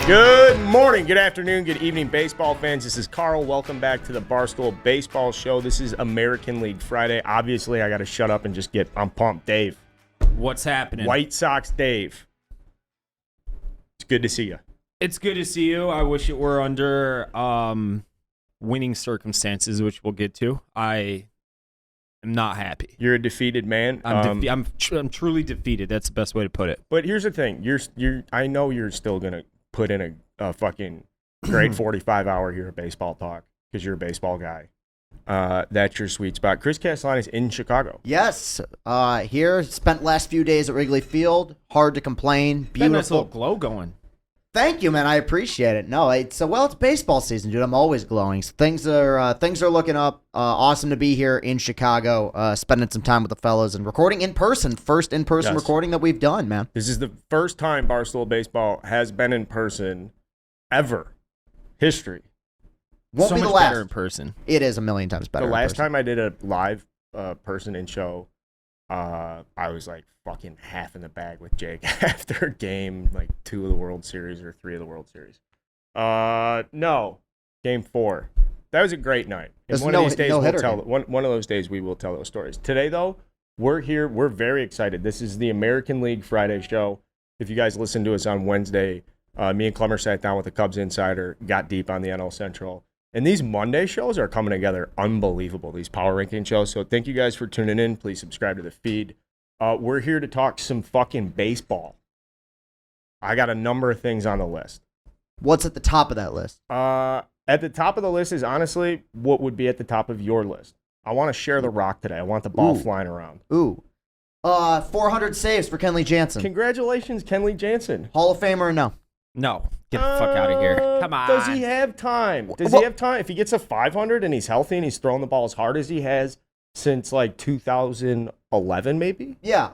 Good morning, good afternoon, good evening, baseball fans. This is Carl. Welcome back to the Barstool Baseball Show. This is American League Friday. Obviously, I got to shut up and just I'm pumped. Dave. What's happening? WhiteSoxDave. It's good to see you. It's good to see you. I wish it were under winning circumstances, which we'll get to. I am not happy. You're a defeated man. I'm truly defeated. That's the best way to put it. But here's the thing. I know you're still going to put in a fucking great 45-hour here of baseball talk because you're a baseball guy. That's your sweet spot. Chris Castellani's in Chicago. Yes. Here, spent last few days at Wrigley Field. Hard to complain. Beautiful. Got a nice little glow going. Thank you, man. I appreciate it. No, it's baseball season, dude. I'm always glowing. So things are looking up. Awesome to be here in Chicago, spending some time with the fellas and recording in person. First in-person recording that we've done, man. This is the first time Barstool Baseball has been in person ever. History. Won't so be much the last. better in person. It is a million times better. The last time I did a live person in show, I was like fucking half in the bag with Jake after a game, like 2 of the World Series or 3 of the World Series. No, game 4. That was a great night. And one of these days we'll tell one of those days we will tell those stories. Today though, we're here. We're very excited. This is the American League Friday show. If you guys listened to us on Wednesday, me and Klemmer sat down with the Cubs insider, got deep on the NL Central. And these Monday shows are coming together unbelievable, these power ranking shows. So thank you guys for tuning in. Please subscribe to the feed. We're here to talk some fucking baseball. I got a number of things on the list. What's at the top of that list? At the top of the list is honestly what would be at the top of your list. I want to share the rock today. I want the ball flying around. 400 saves for Kenley Jansen. Congratulations, Kenley Jansen. Hall of Famer or no? No. Get the fuck out of here. Come on. Does he have time? He have time? If he gets a 500 and he's healthy and he's throwing the ball as hard as he has since like 2011 maybe? Yeah.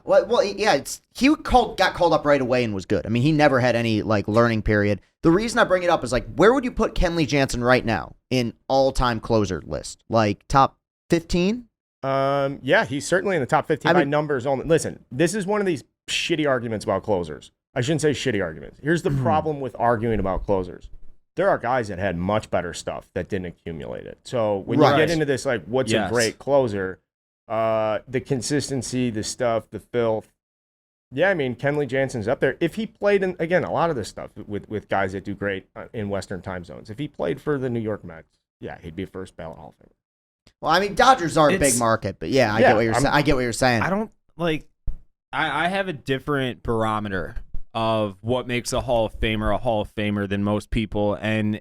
He got called up right away and was good. I mean, he never had any like learning period. The reason I bring it up is like, where would you put Kenley Jansen right now in all-time closer list? Like top 15? Yeah, he's certainly in the top 15 by numbers only. Listen, this is one of these shitty arguments about closers. I shouldn't say shitty arguments. Here's the problem with arguing about closers. There are guys that had much better stuff that didn't accumulate it. So when you get into this, like, what's a great closer, the consistency, the stuff, the filth. Yeah, I mean, Kenley Jansen's up there. If he played in, again, a lot of this stuff with guys that do great in Western time zones. If he played for the New York Mets, yeah, he'd be a first ballot Hall of Famer. Well, I mean, Dodgers are a big market, but yeah, I get what you're saying. I don't like. I have a different barometer of what makes a Hall of Famer than most people. And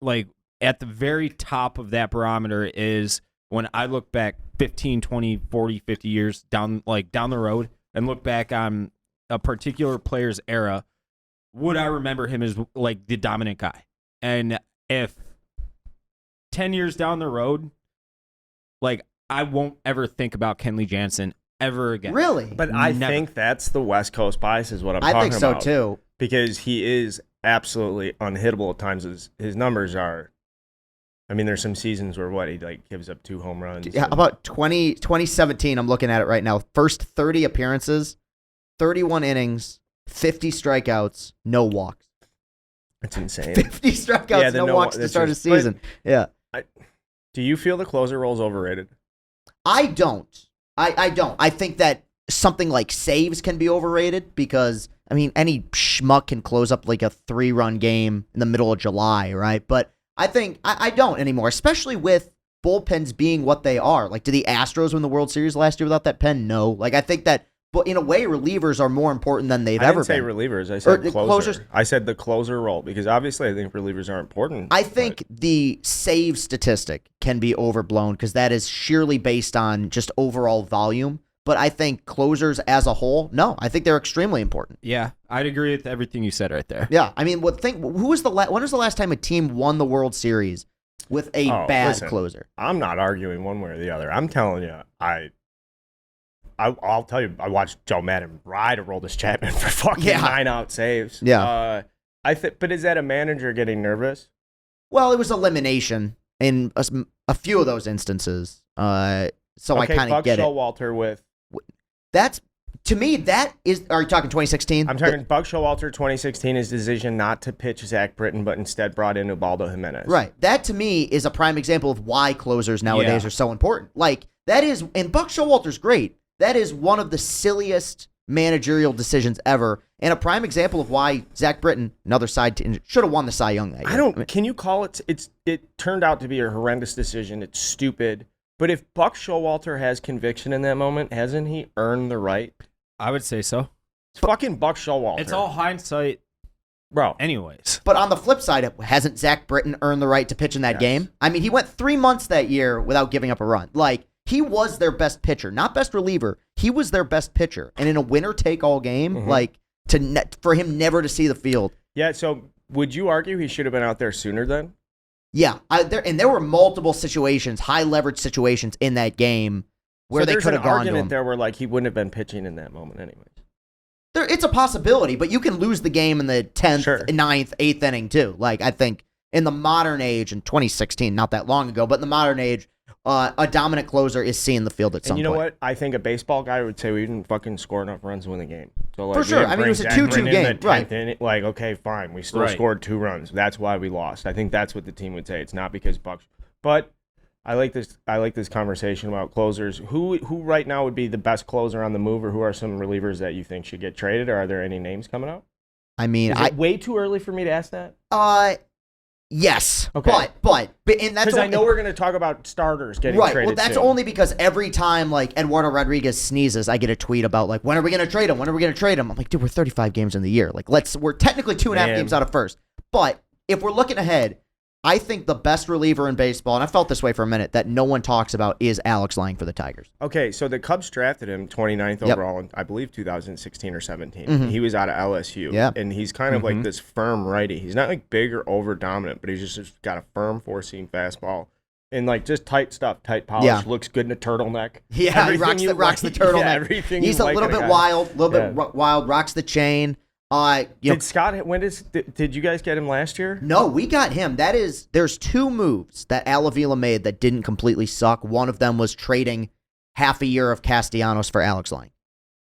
like at the very top of that barometer is when I look back 15, 20, 40, 50 years down the road and look back on a particular player's era, would I remember him as like the dominant guy? And if 10 years down the road, like I won't ever think about Kenley Jansen ever again. Really? But I think that's the West Coast bias is what I'm talking about. I think so too. Because he is absolutely unhittable at times. His numbers are, I mean, there's some seasons where he like gives up 2 home runs. Yeah, about 2017, I'm looking at it right now. First 30 appearances, 31 innings, 50 strikeouts, no walks. That's insane. 50 strikeouts, no walks to start a season. Yeah. Do you feel the closer role is overrated? I don't. I don't. I think that something like saves can be overrated because, I mean, any schmuck can close up like a 3-run game in the middle of July, right? But I think I don't anymore, especially with bullpens being what they are. Like, did the Astros win the World Series last year without that pen? No. Like, I think that, but in a way, relievers are more important than they've ever been. I didn't say relievers. I said closer. I said the closer role because obviously I think relievers are important. I think the save statistic can be overblown because that is sheerly based on just overall volume. But I think closers as a whole, no, I think they're extremely important. Yeah, I'd agree with everything you said right there. Yeah, I mean, when was the last time a team won the World Series with a bad closer? I'm not arguing one way or the other. I'm telling you, I'll tell you, I watched Joe Madden ride a Aroldis Chapman for fucking 9-out saves. Yeah. But is that a manager getting nervous? Well, it was elimination in a few of those instances. So I kind of get it. Showalter with. That's To me, that is. Are you talking 2016? I'm talking Buck Showalter 2016, his decision not to pitch Zach Britton, but instead brought in Ubaldo Jimenez. Right. That to me is a prime example of why closers nowadays are so important. Like that is, and Buck Showalter's great. That is one of the silliest managerial decisions ever, and a prime example of why Zach Britton, another side team, should have won the Cy Young that year. Can you call it? It turned out to be a horrendous decision. It's stupid. But if Buck Showalter has conviction in that moment, hasn't he earned the right? I would say so. It's fucking Buck Showalter. It's all hindsight, bro. Anyways. But on the flip side, hasn't Zach Britton earned the right to pitch in that game? I mean, he went 3 months that year without giving up a run. Like, he was their best pitcher, not best reliever. He was their best pitcher. And in a winner-take-all game, like, for him never to see the field. Yeah, so would you argue he should have been out there sooner then? Yeah, there were multiple situations, high-leverage situations in that game where they could have gone to him. There's an argument there where, like, he wouldn't have been pitching in that moment anyways. It's a possibility, but you can lose the game in the 10th, Sure. 9th, 8th inning, too. Like, I think in the modern age, in 2016, not that long ago, but in the modern age, a dominant closer is seeing the field at some point. And you know what? I think a baseball guy would say we didn't fucking score enough runs to win the game. So, like, for sure. I mean, it was a 2-2 game. Right. Like, okay, fine. We still scored 2 runs. That's why we lost. I think that's what the team would say. It's not because Buck. But I like this conversation about closers. Who right now would be the best closer on the move, or who are some relievers that you think should get traded? Or are there any names coming up? I mean, is it way too early for me to ask that? Yes. Okay. But and that's because I know we're going to talk about starters getting traded. Right. Well, that's soon. only because every time like Eduardo Rodriguez sneezes, I get a tweet about like, when are we going to trade him? When are we going to trade him? I'm like, dude, we're 35 games in the year. Like, we're technically 2.5 games out of first. But if we're looking ahead, I think the best reliever in baseball, and I felt this way for a minute, that no one talks about is Alex Lang for the Tigers. Okay, so the Cubs drafted him 29th overall in, I believe, 2016 or 17. He was out of LSU, and he's kind of like this firm righty. He's not like big or over dominant, but he's just got a firm four-seam fastball and like just tight stuff, tight polish. Looks good in a turtleneck. Yeah, he rocks the turtleneck. Yeah, everything. He's a little bit wild, wild. Rocks the chain. Did Scott? Did you guys get him last year? No, we got him. There's 2 moves that Al Avila made that didn't completely suck. One of them was trading half a year of Castellanos for Alex Lang.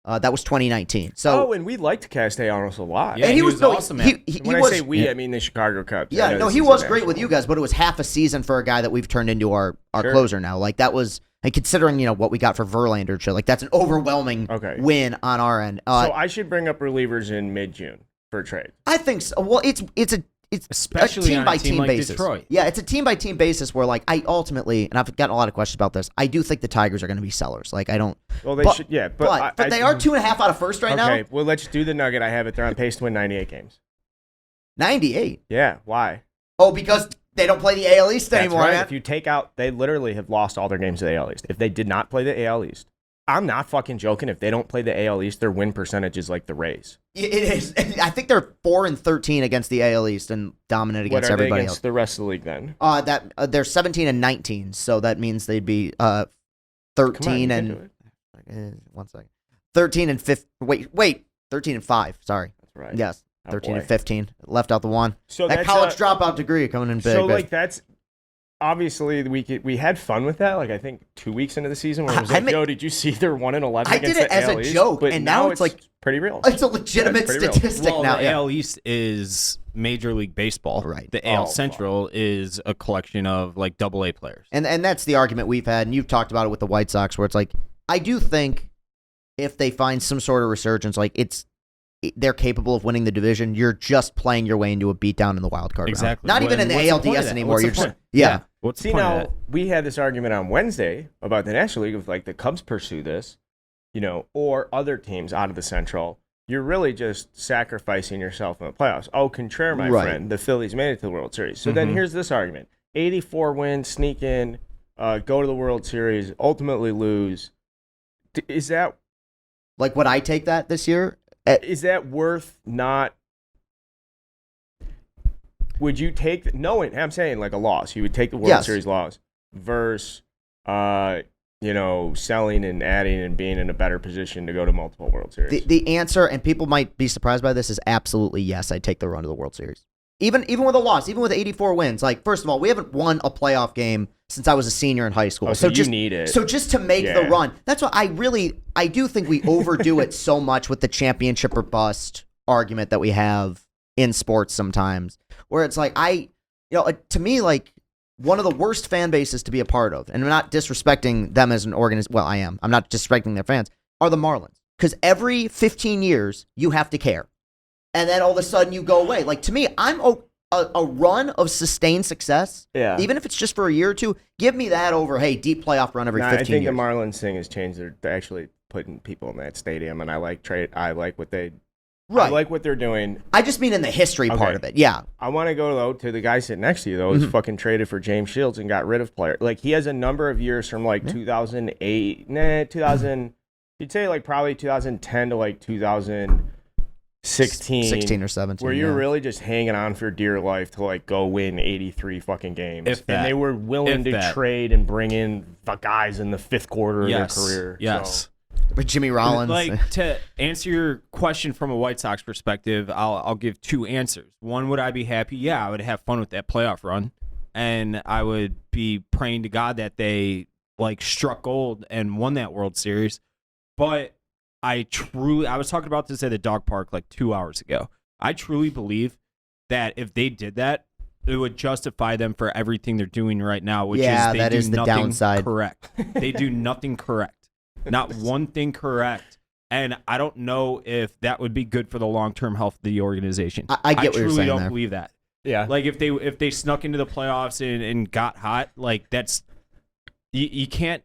That was 2019. So, and we liked Castellanos a lot. Yeah, and he was awesome. When I say we, I mean the Chicago Cubs. Yeah, no, he was great with you guys, but it was half a season for a guy that we've turned into our closer now. Like that was. And considering, what we got for Verlander and shit, like that's an overwhelming win on our end. So I should bring up relievers in mid-June for a trade. I think so. Well, it's especially a team by team like basis. Detroit. Yeah, it's a team by team basis where like I ultimately, and I've gotten a lot of questions about this. I do think the Tigers are going to be sellers. Like I don't. Well, they should. Yeah, but they are 2.5 out of first right now. Okay, well let's do the Nugget. I have it. They're on pace to win 98 games. 98. Yeah. Why? Oh, because they don't play the AL East anymore. Right. Man. If you take out, they literally have lost all their games to the AL East. If they did not play the AL East, I'm not fucking joking. If they don't play the AL East, their win percentage is like the Rays. It is. I think they're 4-13 against the AL East and dominant against everybody else. The rest of the league then? They're 17-19, so that means they'd be 13 and 1 second. 13 and 5. Wait, 13 and 5. Sorry. That's right. Yes. 13 and 15. Left out the 1. So that college dropout degree coming in big. So, like, that's obviously we had fun with that. Like, I think 2 weeks into the season, where it was like, yo, did you see their 1-11 I against did it the as AL a East? joke, But and now it's like pretty real. It's a legitimate statistic now. The AL East is Major League Baseball. Right. The AL Central is a collection of like AA players. And that's the argument we've had, and you've talked about it with the White Sox, where it's like, I do think if they find some sort of resurgence, like they're capable of winning the division. You're just playing your way into a beatdown in the wild card round. Not even in the ALDS anymore. You're just What's See, now we had this argument on Wednesday about the National League of like the Cubs pursue this, or other teams out of the Central. You're really just sacrificing yourself in the playoffs. Oh, Contreras, my friend, the Phillies made it to the World Series. So then here's this argument: 84 wins, sneak in, go to the World Series, ultimately lose. Is that like would I take that this year? Is that worth not? Would you take knowing? I'm saying like a loss. You would take the World Series loss versus, selling and adding and being in a better position to go to multiple World Series. The answer, and people might be surprised by this, is absolutely yes. I'd take the run to the World Series. Even with a loss, even with 84 wins, like, first of all, we haven't won a playoff game since I was a senior in high school. Oh, so you just need it. So just to make the run, that's why I do think we overdo it so much with the championship or bust argument that we have in sports sometimes, where it's like, to me, like, one of the worst fan bases to be a part of, and I'm not disrespecting them as an organization. Well, I am. I'm not disrespecting their fans, are the Marlins. Because every 15 years, you have to care. And then all of a sudden you go away. Like, to me, I'm a run of sustained success. Yeah. Even if it's just for a year or two, give me that over, hey, deep playoff run every 15 years. I think the Marlins thing has changed. They're actually putting people in that stadium, and I like what they. Right. I like what they're doing. I just mean in the history part of it. Yeah. I want to go, though, to the guy sitting next to you, though, who's fucking traded for James Shields and got rid of players. Like, he has a number of years from, like, 2008, 2000, you'd say, like, probably 2010 to, like, 2016. 16 or 17. Where you're really just hanging on for dear life to, like, go win 83 fucking games. And they were willing to trade and bring in the guys in the fifth quarter of their career. Yes. So. With Jimmy Rollins. Like, to answer your question from a White Sox perspective, I'll give two answers. One, would I be happy? Yeah, I would have fun with that playoff run, and I would be praying to God that they like struck gold and won that World Series. But I was talking about this at the dog park like 2 hours ago. I truly believe that if they did that, it would justify them for everything they're doing right now, which is they do nothing downside. Correct. They do nothing correct. Not one thing correct. And I don't know if that would be good for the long-term health of the organization. I get what you're saying. I truly don't there. believe that. Yeah. Like if they snuck into the playoffs and got hot, like that's you can't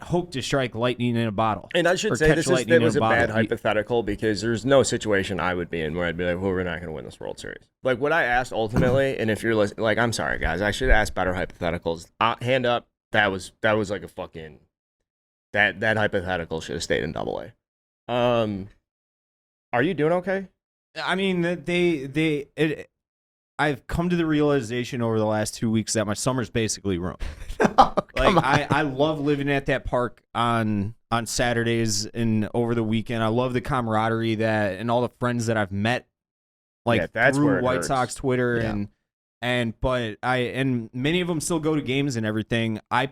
hope to strike lightning in a bottle. And I should say this was a bad hypothetical because there's no situation I would be in where I'd be like, well, we're not going to win this World Series. Like what I asked ultimately, and if you're listening, like, I'm sorry guys, I should ask better hypotheticals. Hand up, that was like a fucking. That hypothetical should have stayed in AA. Are you doing okay? I mean, I've come to the realization over the last 2 weeks that my summer's basically ruined. I love living at that park on Saturdays and over the weekend. I love the camaraderie and all the friends that I've met, that's through White Sox Twitter but many of them still go to games and everything. I'm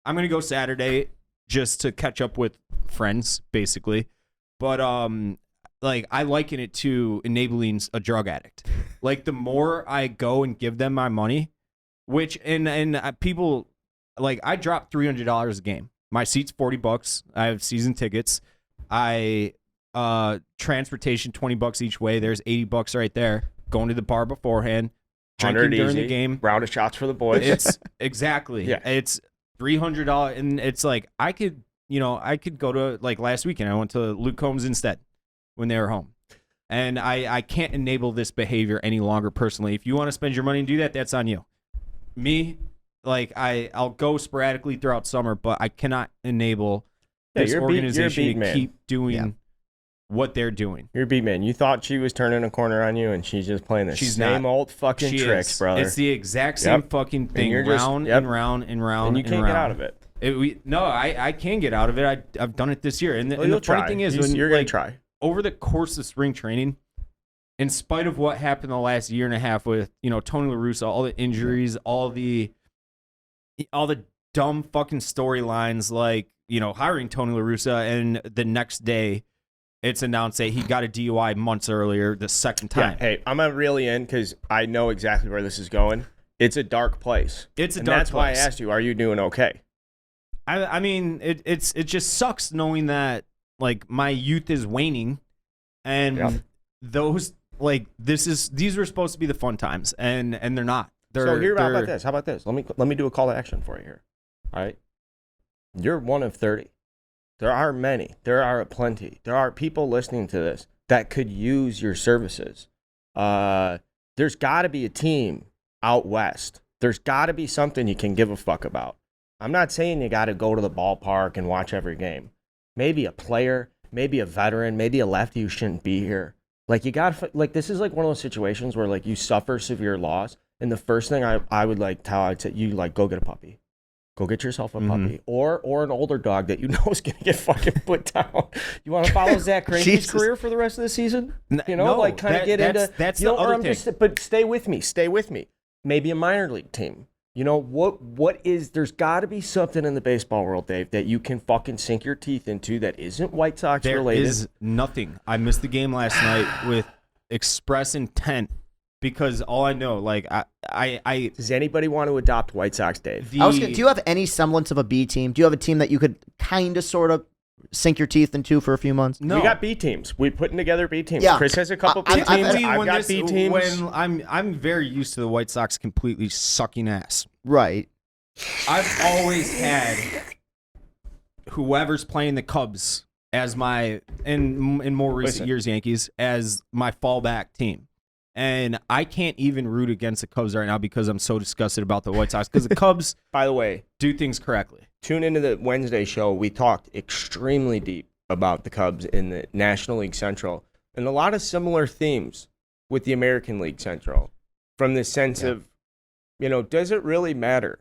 gonna go Saturday. Just to catch up with friends, basically. But I liken it to enabling a drug addict. Like the more I go and give them my money, which and people like I drop $300 a game. My seat's $40. I have season tickets. I transportation $20 each way. There's $80 right there. Going to the bar beforehand, drinking during the game. Round of shots for the boys. It's exactly. Yeah. It's $300, and it's like I could go to, like, last weekend I went to Luke Combs instead when they were home, and I can't enable this behavior any longer personally. If you want to spend your money and do that, that's on you. Me, like I'll go sporadically throughout summer, but I cannot enable this organization to keep doing what they're doing. You're a beat man. You thought she was turning a corner on you, and she's just playing the same old fucking tricks, brother. It's the exact same fucking thing, round and round and round. And you can't get out of it. I can get out of it. I've done it this year. And the funny thing is, you're going to try. Over the course of spring training, in spite of what happened the last year and a half with, Tony La Russa, all the injuries, all the dumb fucking storylines, like, hiring Tony La Russa, and the next day it's announced that he got a DUI months earlier, the second time. Yeah, hey, I'm not really in because I know exactly where this is going. It's a dark place. That's why I asked you, are you doing okay? I mean, it just sucks knowing that, like, my youth is waning, and those, like, these were supposed to be the fun times, and they're not. How about this? Let me do a call to action for you here. All right, you're one of 30. There are many. There are plenty. There are people listening to this that could use your services. There's got to be a team out west. There's got to be something you can give a fuck about. I'm not saying you got to go to the ballpark and watch every game. Maybe a player, maybe a veteran, maybe a lefty who shouldn't be here. Like, you got to, like, this is like one of those situations where, like, you suffer severe loss, and the first thing I'd say, you, like, go get a puppy. Go get yourself a Mhm. puppy or an older dog that you know is going to get fucking put down. You want to follow Zach Greinke's Jesus. career for the rest of the season? You know, No, like kind of get into. That's you the know, or other I'm thing. just- but stay with me. Stay with me. Maybe a minor league team. You know what is? There's got to be something in the baseball world, Dave, that you can fucking sink your teeth into that isn't White Sox There related. is nothing. I missed the game last night with express intent because all I know, like I Does anybody want to adopt White Sox, Dave? the, Do you have any semblance of a B team? Do you have a team that you could kind of, sort of sink your teeth into for a few months? no. We got B teams. We're putting together B teams. Yeah. Chris has a couple I- B I've- teams. I've- I've when got this- B teams. When I'm very used to the White Sox completely sucking ass. Right. I've always had whoever's playing the Cubs as my in more recent Listen. years Yankees as my fallback team. And I can't even root against the Cubs right now because I'm so disgusted about the White Sox because the Cubs By the way, do things correctly. tune into the Wednesday show. We talked extremely deep about the Cubs in the National League Central and a lot of similar themes with the American League Central from the sense of, you know, does it really matter?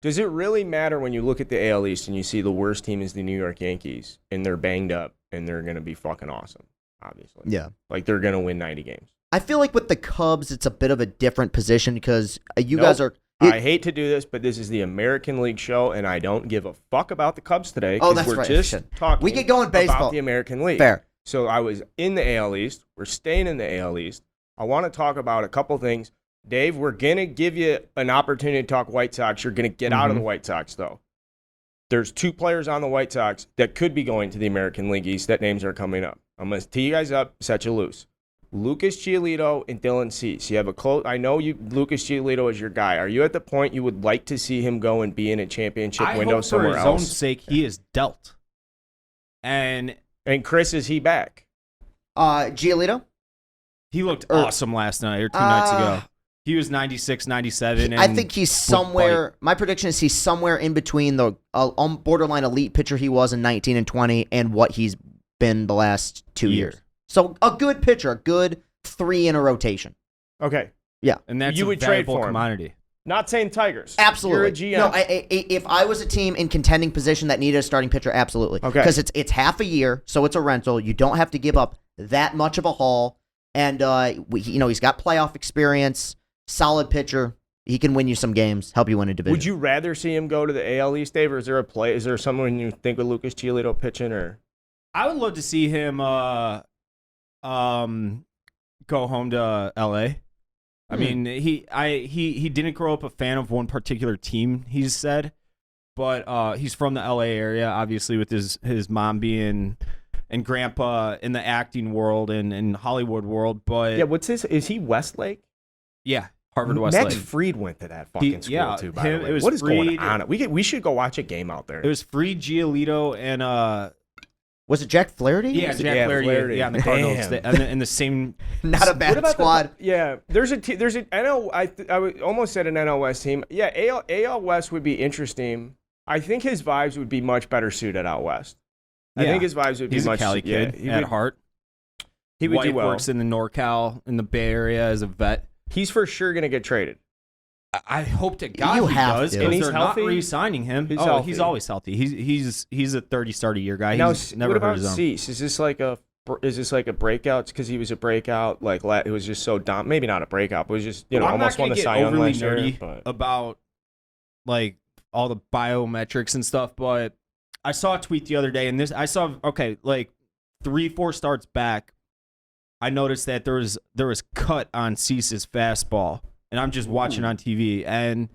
Does it really matter when you look at the AL East and you see the worst team is the New York Yankees and they're banged up and they're going to be fucking awesome, obviously. Yeah. Like they're going to win 90 games. I feel like with the Cubs, it's a bit of a different position because you Nope. guys are. I hate to do this, but this is the American League show, and I don't give a fuck about the Cubs today. Oh, 'cause that's we're right. just Shit. talking We could go in baseball. about the American League. Fair. So I was in the AL East. We're staying in the AL East. I want to talk about a couple things. Dave, we're going to give you an opportunity to talk White Sox. You're going to get out of the White Sox, though. There's 2 players on the White Sox that could be going to the American League East. That names are coming up. I'm going to tee you guys up, set you loose. Lucas Giolito and Dylan Cease. You have a close. I know you. Lucas Giolito is your guy. Are you at the point you would like to see him go and be in a championship I window hope for somewhere his own else? sake he is dealt. And And Chris, is he back? Giolito? he looked Or- awesome last night or 2 nights ago. He was 96, 97. I think he's somewhere. My prediction is he's somewhere in between the borderline elite pitcher he was in 19 and 20 and what he's been the last 2 years. So a good pitcher, a good 3 in a rotation. Okay. And that's You a would trade valuable for him. commodity. Not saying Tigers. Absolutely. You're a GM. No, if I was a team in contending position that needed a starting pitcher, absolutely. Okay. Because it's half a year, so it's a rental. You don't have to give up that much of a haul, and he's got playoff experience, solid pitcher. He can win you some games, help you win a division. Would you rather see him go to the AL East, Dave, or is there a play? Is there someone you think with Lucas Giolito pitching, or I would love to see him go home to LA. I mean, he didn't grow up a fan of one particular team, he's said, but he's from the LA area, obviously with his mom being and grandpa in the acting world and Hollywood world. But yeah? What's this? Is he Westlake? yeah, Harvard Max Westlake. Freed went to that fucking school yeah, too. By him- the way, it was what is going Freed. on? We should go watch a game out there. It was free Giolito and Was it Jack Flaherty? yeah, Jack Yeah, Flaherty, Flaherty. yeah, and the Cardinals, Damn. in the same. Not a What bad about squad. Yeah, there's an NL. Almost said an NL West team. Yeah, AL West would be interesting. I think his vibes would be much better suited out west. I Yeah. think his vibes would be He's much. a Cali kid he at would, heart. he would do Wife well. works in the NorCal in the Bay Area as a vet. He's for sure gonna get traded. I hope to God You he have does to. because And he's they're healthy? not re-signing him. He's He's healthy. always healthy. He's a 30 start a year guy. Now, He's never what hurt about his own. Cease? Is this like a breakout? Because he was a breakout. Like it was just so dumb. Maybe not a breakout, but it was just I'm almost not won gonna the get Cy Young overly last year. nerdy But about like all the biometrics and stuff, but I saw a tweet the other day, and like 3-4 starts back, I noticed that there was cut on Cease's fastball, and I'm just watching on TV, and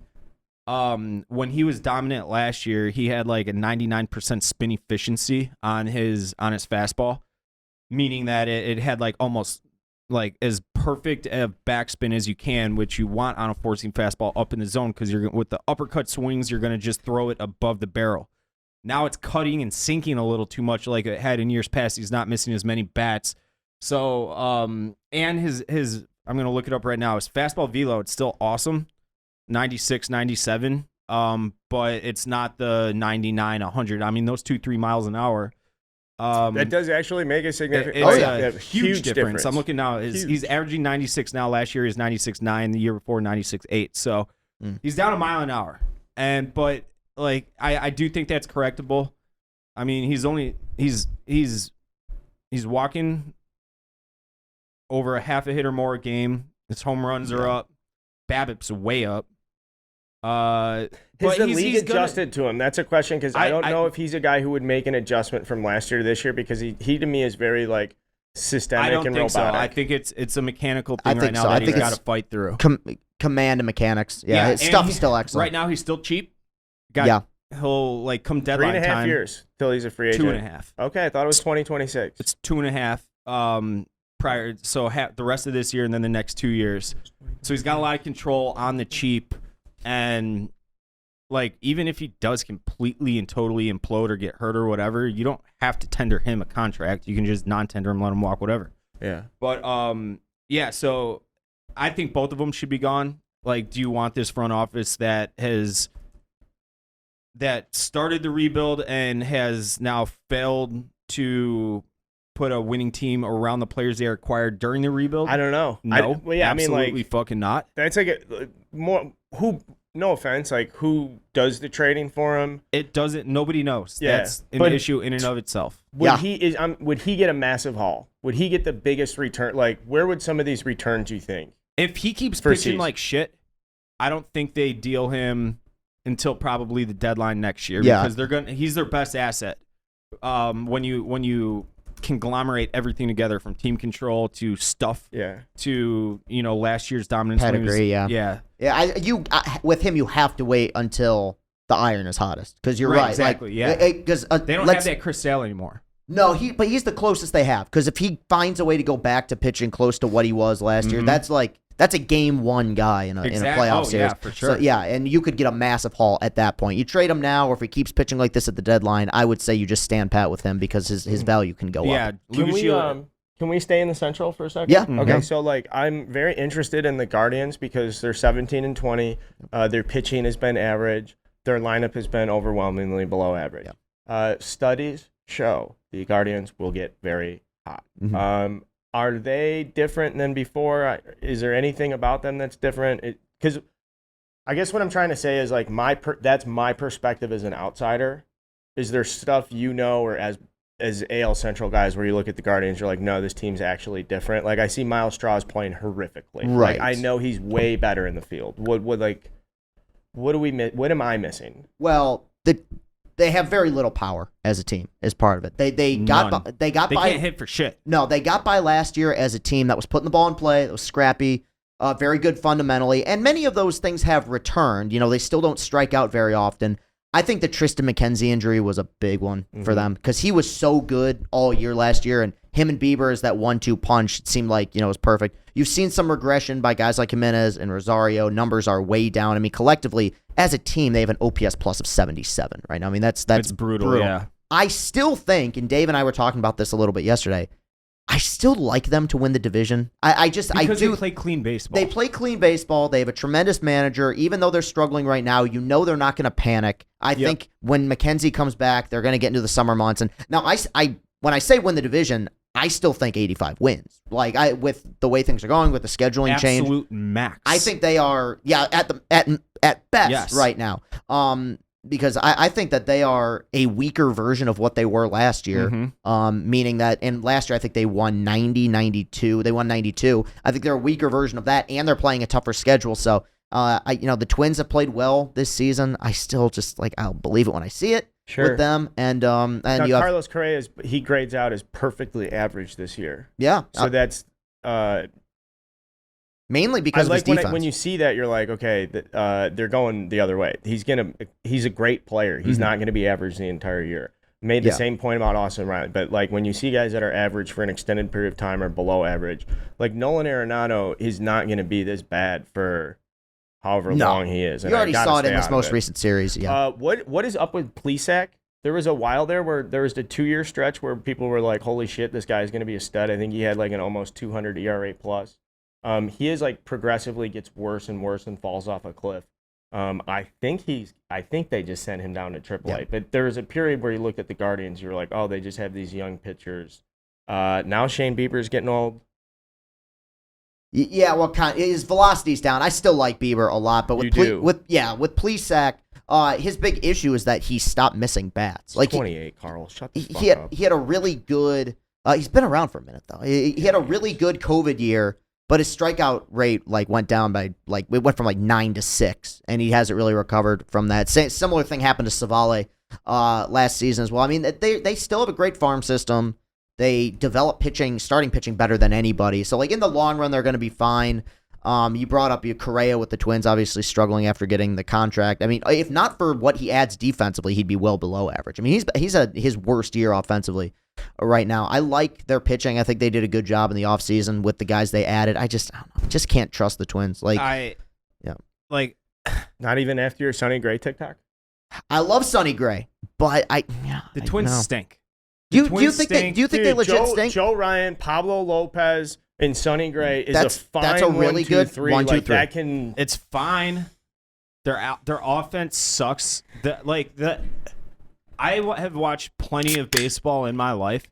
when he was dominant last year, he had like a 99% spin efficiency on his fastball, meaning that it had like almost like as perfect a backspin as you can, which you want on a four-seam fastball up in the zone, because you're with the uppercut swings, you're gonna just throw it above the barrel. Now it's cutting and sinking a little too much, like it had in years past. He's not missing as many bats. So and his I'm gonna look it up right now. His fastball velo, it's still awesome, 96, 97. But it's not the 99, 100. I mean, those 2-3 miles an hour. that does actually make a significant. It's a huge difference. I'm looking now. Huge. He's averaging 96 now. Last year he was 96.9. The year before 96.8. So he's down a mile an hour. But like I do think that's correctable. I mean, he's walking over a half a hit or more a game. His home runs are up. BABIP's way up. Has But the he's league gonna- adjusted to him? That's a question because I don't know if he's a guy who would make an adjustment from last year to this year because he to me is very like systemic I don't and think so. robotic. I think it's a mechanical I thing right think now so. I that he's think got to it's fight through. Command and mechanics. Yeah, his and stuff is still excellent. Right now, he's still cheap. He'll like come 3.5 deadline time. years till he's a free agent. 2.5. Okay, I thought it was 2026. It's 2.5. Prior, so the rest of this year and then the next 2 years. So he's got a lot of control on the cheap, and like even if he does completely and totally implode or get hurt or whatever, you don't have to tender him a contract. You can just non-tender him, let him walk, whatever. Yeah. But yeah. So I think both of them should be gone. Like, do you want this front office that started the rebuild and has now failed to put a winning team around the players they acquired during the rebuild? I don't know. No, absolutely I mean, like, fucking not. that's like more who. No offense, like who does the trading for him? It doesn't. Nobody knows. Yeah, That's an but- issue in and of itself. Would he get a massive haul? Would he get the biggest return? Like, where would some of these returns you think? If he keeps For pitching season. like shit, I don't think they deal him until probably the deadline next year. Yeah. Because he's their best asset. When you conglomerate everything together from team control to stuff Yeah. to last year's dominance. when he was- Pedigree, yeah. Yeah. Yeah, with him, you have to wait until the iron is hottest because you're right. Exactly. Like, yeah. Because They don't have that Chris Sale anymore. No, but he's the closest they have. Because if he finds a way to go back to pitching close to what he was last year, that's a game one guy in a playoff series. Yeah, for sure. So, yeah, and you could get a massive haul at that point. You trade him now, or if he keeps pitching like this at the deadline, I would say you just stand pat with him because his value can go Yeah. up. Can we stay in the Central for a second? Yeah. Okay, Yeah. so like I'm very interested in the Guardians because they're 17-20. Their pitching has been average. Their lineup has been overwhelmingly below average. Studies show the Guardians will get very hot. Mhm. Are they different than before? Is there anything about them that's different? Because I guess what I'm trying to say is like that's my perspective as an outsider. Is there stuff or as AL Central guys where you look at the Guardians, you're like, no, this team's actually different. Like I see Miles Straw's playing horrifically. Right. Like, I know he's way better in the field. What am I missing? Well, they have very little power as a team as part of it. They got They by can't hit for shit. No, they got by last year as a team that was putting the ball in play, that was scrappy, very good fundamentally, and many of those things have returned. They still don't strike out very often. I think the Tristan McKenzie injury was a big one for them because he was so good all year last year, and him and Bieber as that 1-2 punch, it seemed like, it was perfect. You've seen some regression by guys like Jimenez and Rosario. Numbers are way down. I mean, collectively, as a team, they have an OPS plus of 77 right now. I mean, that's It's brutal. Yeah. I still think, and Dave and I were talking about this a little bit yesterday, I still like them to win the division. Because they play clean baseball. They play clean baseball. They have a tremendous manager. Even though they're struggling right now, they're not going to panic. I think when McKenzie comes back, they're going to get into the summer months. And now, when I say win the division, I still think 85 wins. Like with the way things are going, with the scheduling change, absolute max. I think they are at best right now. Because I think that they are a weaker version of what they were last year. Meaning that, and last year I think they won 92. They won 92. I think they're a weaker version of that, and they're playing a tougher schedule. So, the Twins have played well this season. I still just I'll believe it when I see it with them. And Now, you have Carlos Correa he grades out as perfectly average this year. yeah. So that's Mainly because of his defense. when you see that, you're like, okay, they're going the other way. He's a great player. He's not going to be average the entire year. Made the same point about Austin Riley, but like when you see guys that are average for an extended period of time or below average, like Nolan Arenado is not going to be this bad for however long he is. And you already saw it in this this most recent series. Yeah. What is up with Plesac? There was a while there where there was the 2-year stretch where people were like, holy shit, this guy is going to be a stud. I think he had like an almost 200 ERA plus. He is progressively gets worse and worse and falls off a cliff. I think they just sent him down to AAA. Yeah. But there was a period where you looked at the Guardians, you were like, oh, they just have these young pitchers. Now Shane Bieber's getting old. Yeah, well, his velocity's down. I still like Bieber a lot, but with with Plesac, his big issue is that he stopped missing bats. Like 28, Carl. Shut the fuck up. He had a really good. He's been around for a minute though. He had a really good COVID year, but his strikeout rate went down by it went from 9 to 6, and he hasn't really recovered from that. Similar thing happened to Savale last season as well. I mean, they still have a great farm system. They develop starting pitching better than anybody. So in the long run, they're going to be fine. You brought up Correa with the Twins, obviously struggling after getting the contract. I mean, if not for what he adds defensively, he'd be well below average. I mean, he's his worst year offensively right now. I like their pitching. I think they did a good job in the offseason with the guys they added. I just can't trust the Twins. Not even after your Sonny Gray TikTok. I love Sonny Gray, but the Twins stink. Do you think they legit stink? Joe Ryan, Pablo Lopez, and Sonny Gray is a fine. That's a really good 1, 2, 3. It's fine. Their offense sucks. I have watched plenty of baseball in my life.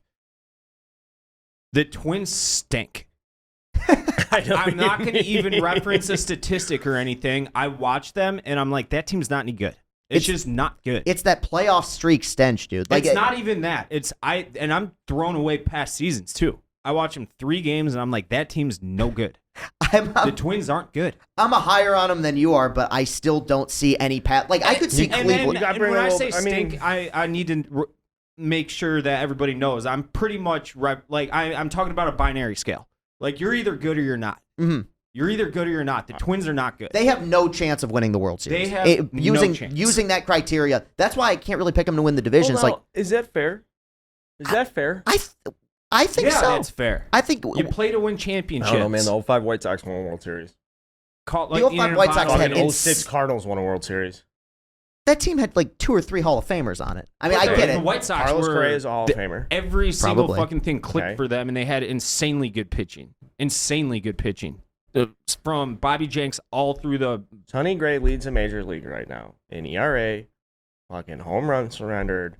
The Twins stink. I'm not going to even reference a statistic or anything. I watch them and I'm like, that team's not any good. It's just not good. It's that playoff streak stench, dude. It's not even that. I'm throwing away past seasons too. I watch them 3 games and I'm like, that team's no good. The Twins aren't good. I'm a higher on them than you are, but I still don't see any path. I could see Cleveland. And when I say stink, I need to make sure that everybody knows I'm pretty much I'm talking about a binary scale. You're either good or you're not. Mm-hmm. You're either good or you're not. The Twins are not good. They have no chance of winning the World Series. They have no chance. Using that criteria. That's why I can't really pick them to win the division. Is that fair? Is that fair? I think so. Yeah, that's fair. I think you play to win championships. I don't know, man. The 05 White Sox won a World Series. The 05 White Sox had 06 Cardinals won a World Series. That team had 2 or 3 Hall of Famers on it. I mean, I get it. The White Sox Carlos Correa is a Hall of Famer. Every single fucking thing clicked for them, and they had insanely good pitching. From Bobby Jenks all through the... Sonny Gray leads the major league right now in ERA, fucking home run surrendered,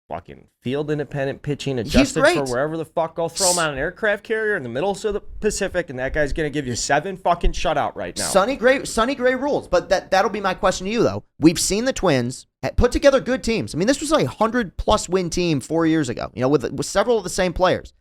fucking field independent pitching adjusted for wherever the fuck. Go throw him on an aircraft carrier in the middle of the Pacific, and that guy's going to give you 7 fucking shutout right now. Sonny Gray rules. But that'll be my question to you, though. We've seen the Twins put together good teams. I mean, this was a 100-plus win team 4 years ago, with several of the same players.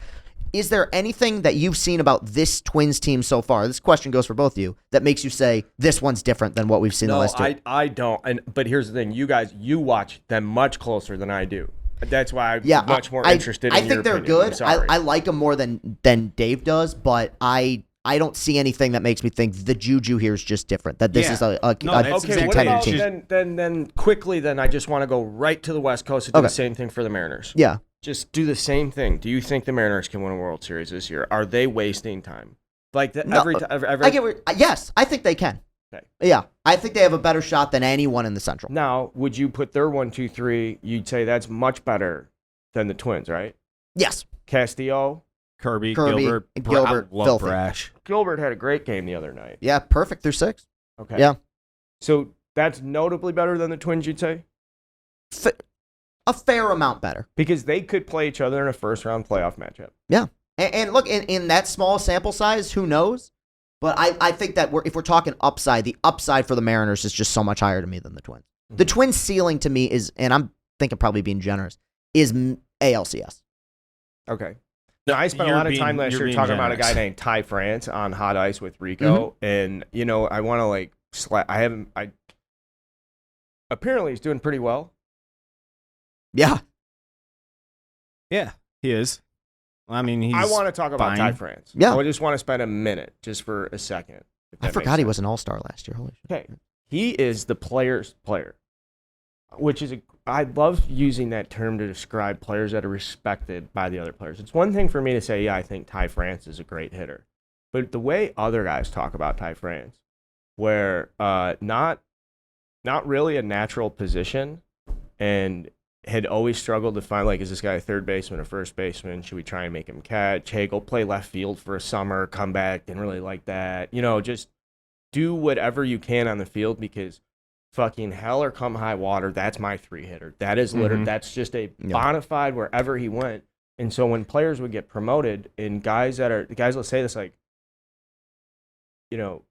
Is there anything that you've seen about this Twins team so far? This question goes for both of you. That makes you say this one's different than what we've seen the last 2. I don't. But here's the thing: you watch them much closer than I do. That's why I'm much more interested. I think they're good. I like them more than Dave does, but I don't see anything that makes me think the juju here is just different. That this is a okay. What about team. Then quickly? I just want to go right to the West Coast and do the same thing for the Mariners. Yeah. Just do the same thing. Do you think the Mariners can win a World Series this year? Are they wasting time? Yes, I think they can. Okay. Yeah, I think they have a better shot than anyone in the Central. Now, would you put their 1, 2, 3? You'd say that's much better than the Twins, right? Yes. Castillo, Kirby, Gilbert, filthy. Brash. Gilbert had a great game the other night. Yeah, perfect through 6. Okay. Yeah. So that's notably better than the Twins, you'd say? A fair amount better. Because they could play each other in a first-round playoff matchup. Yeah. And look, in that small sample size, who knows? But I think that if we're talking upside, the upside for the Mariners is just so much higher to me than the Twins. Mm-hmm. The Twins' ceiling to me is, and I'm thinking probably being generous, is ALCS. Okay. Now, I spent a lot of time last year talking about a guy named Ty France on hot ice with Rico, and, I want to, apparently he's doing pretty well. Yeah. Yeah, he is. I mean, I want to talk about Ty France. Yeah. I just want to spend a minute just for a second. I forgot he was an all-star last year. Holy shit. Okay. He is the player's player, which is I love using that term to describe players that are respected by the other players. It's one thing for me to say, yeah, I think Ty France is a great hitter. But the way other guys talk about Ty France, where not really a natural position, and had always struggled to find, is this guy a third baseman or first baseman? Should we try and make him catch? Hey, go play left field for a summer, come back, didn't really like that. Just do whatever you can on the field, because fucking hell or come high water, that's my 3-hitter. That is literally, that's just a bona fide wherever he went. And so when players would get promoted, and guys, let's say this, you know,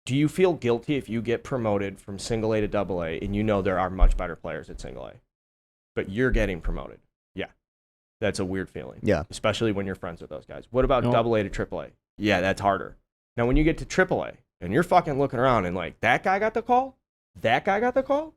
do you feel guilty if you get promoted from single A to double A and you know there are much better players at single A, but you're getting promoted? Yeah. That's a weird feeling. Yeah. Especially when you're friends with those guys. What about No. double A to triple A? Yeah, that's harder. Now, when you get to triple A and you're fucking looking around and like, that guy got the call? That guy got the call?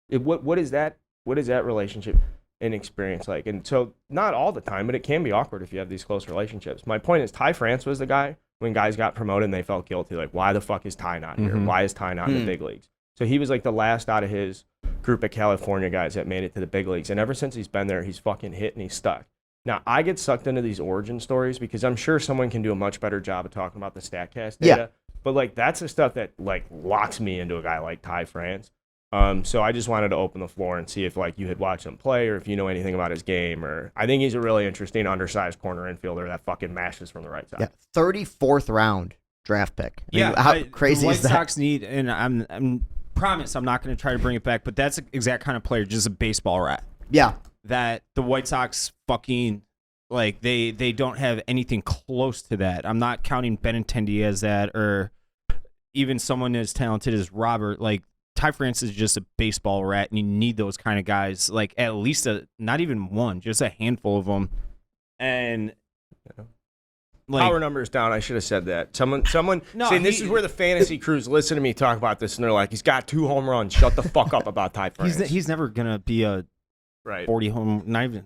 What is that? What is that relationship and experience like? And so, not all the time, but it can be awkward if you have these close relationships. My point is, Ty France was the guy when guys got promoted and they felt guilty. Like, why the fuck is Ty not here? Mhm. Why is Ty not in the big leagues? So he was like the last out of his group of California guys that made it to the big leagues. And ever since he's been there, he's fucking hit and he's stuck. Now, I get sucked into these origin stories because I'm sure someone can do a much better job of talking about the StatCast data. Yeah. But like, that's the stuff that like locks me into a guy like Ty France. So I just wanted to open the floor and see if like you had watched him play or if you know anything about his game. Or I think he's a really interesting undersized corner infielder that fucking mashes from the right side. Yeah. 34th round draft pick. I mean, Yeah, how crazy the White is that? Sox need, and I'm promise I'm not going to try to bring it back, but that's the exact kind of player, just a baseball rat. Yeah. That the White Sox fucking like they don't have anything close to that. I'm not counting Benintendi as that, or even someone as talented as Robert. Like Ty France is just a baseball rat, and you need those kind of guys. Like at least not even one, just a handful of them. And like, Power numbers down. I should have said that. Someone No, saying this is where the fantasy crews listen to me talk about this, and they're like, he's got 2 home runs. Shut the fuck up about Ty France. he's never gonna be a right. 40 home, not even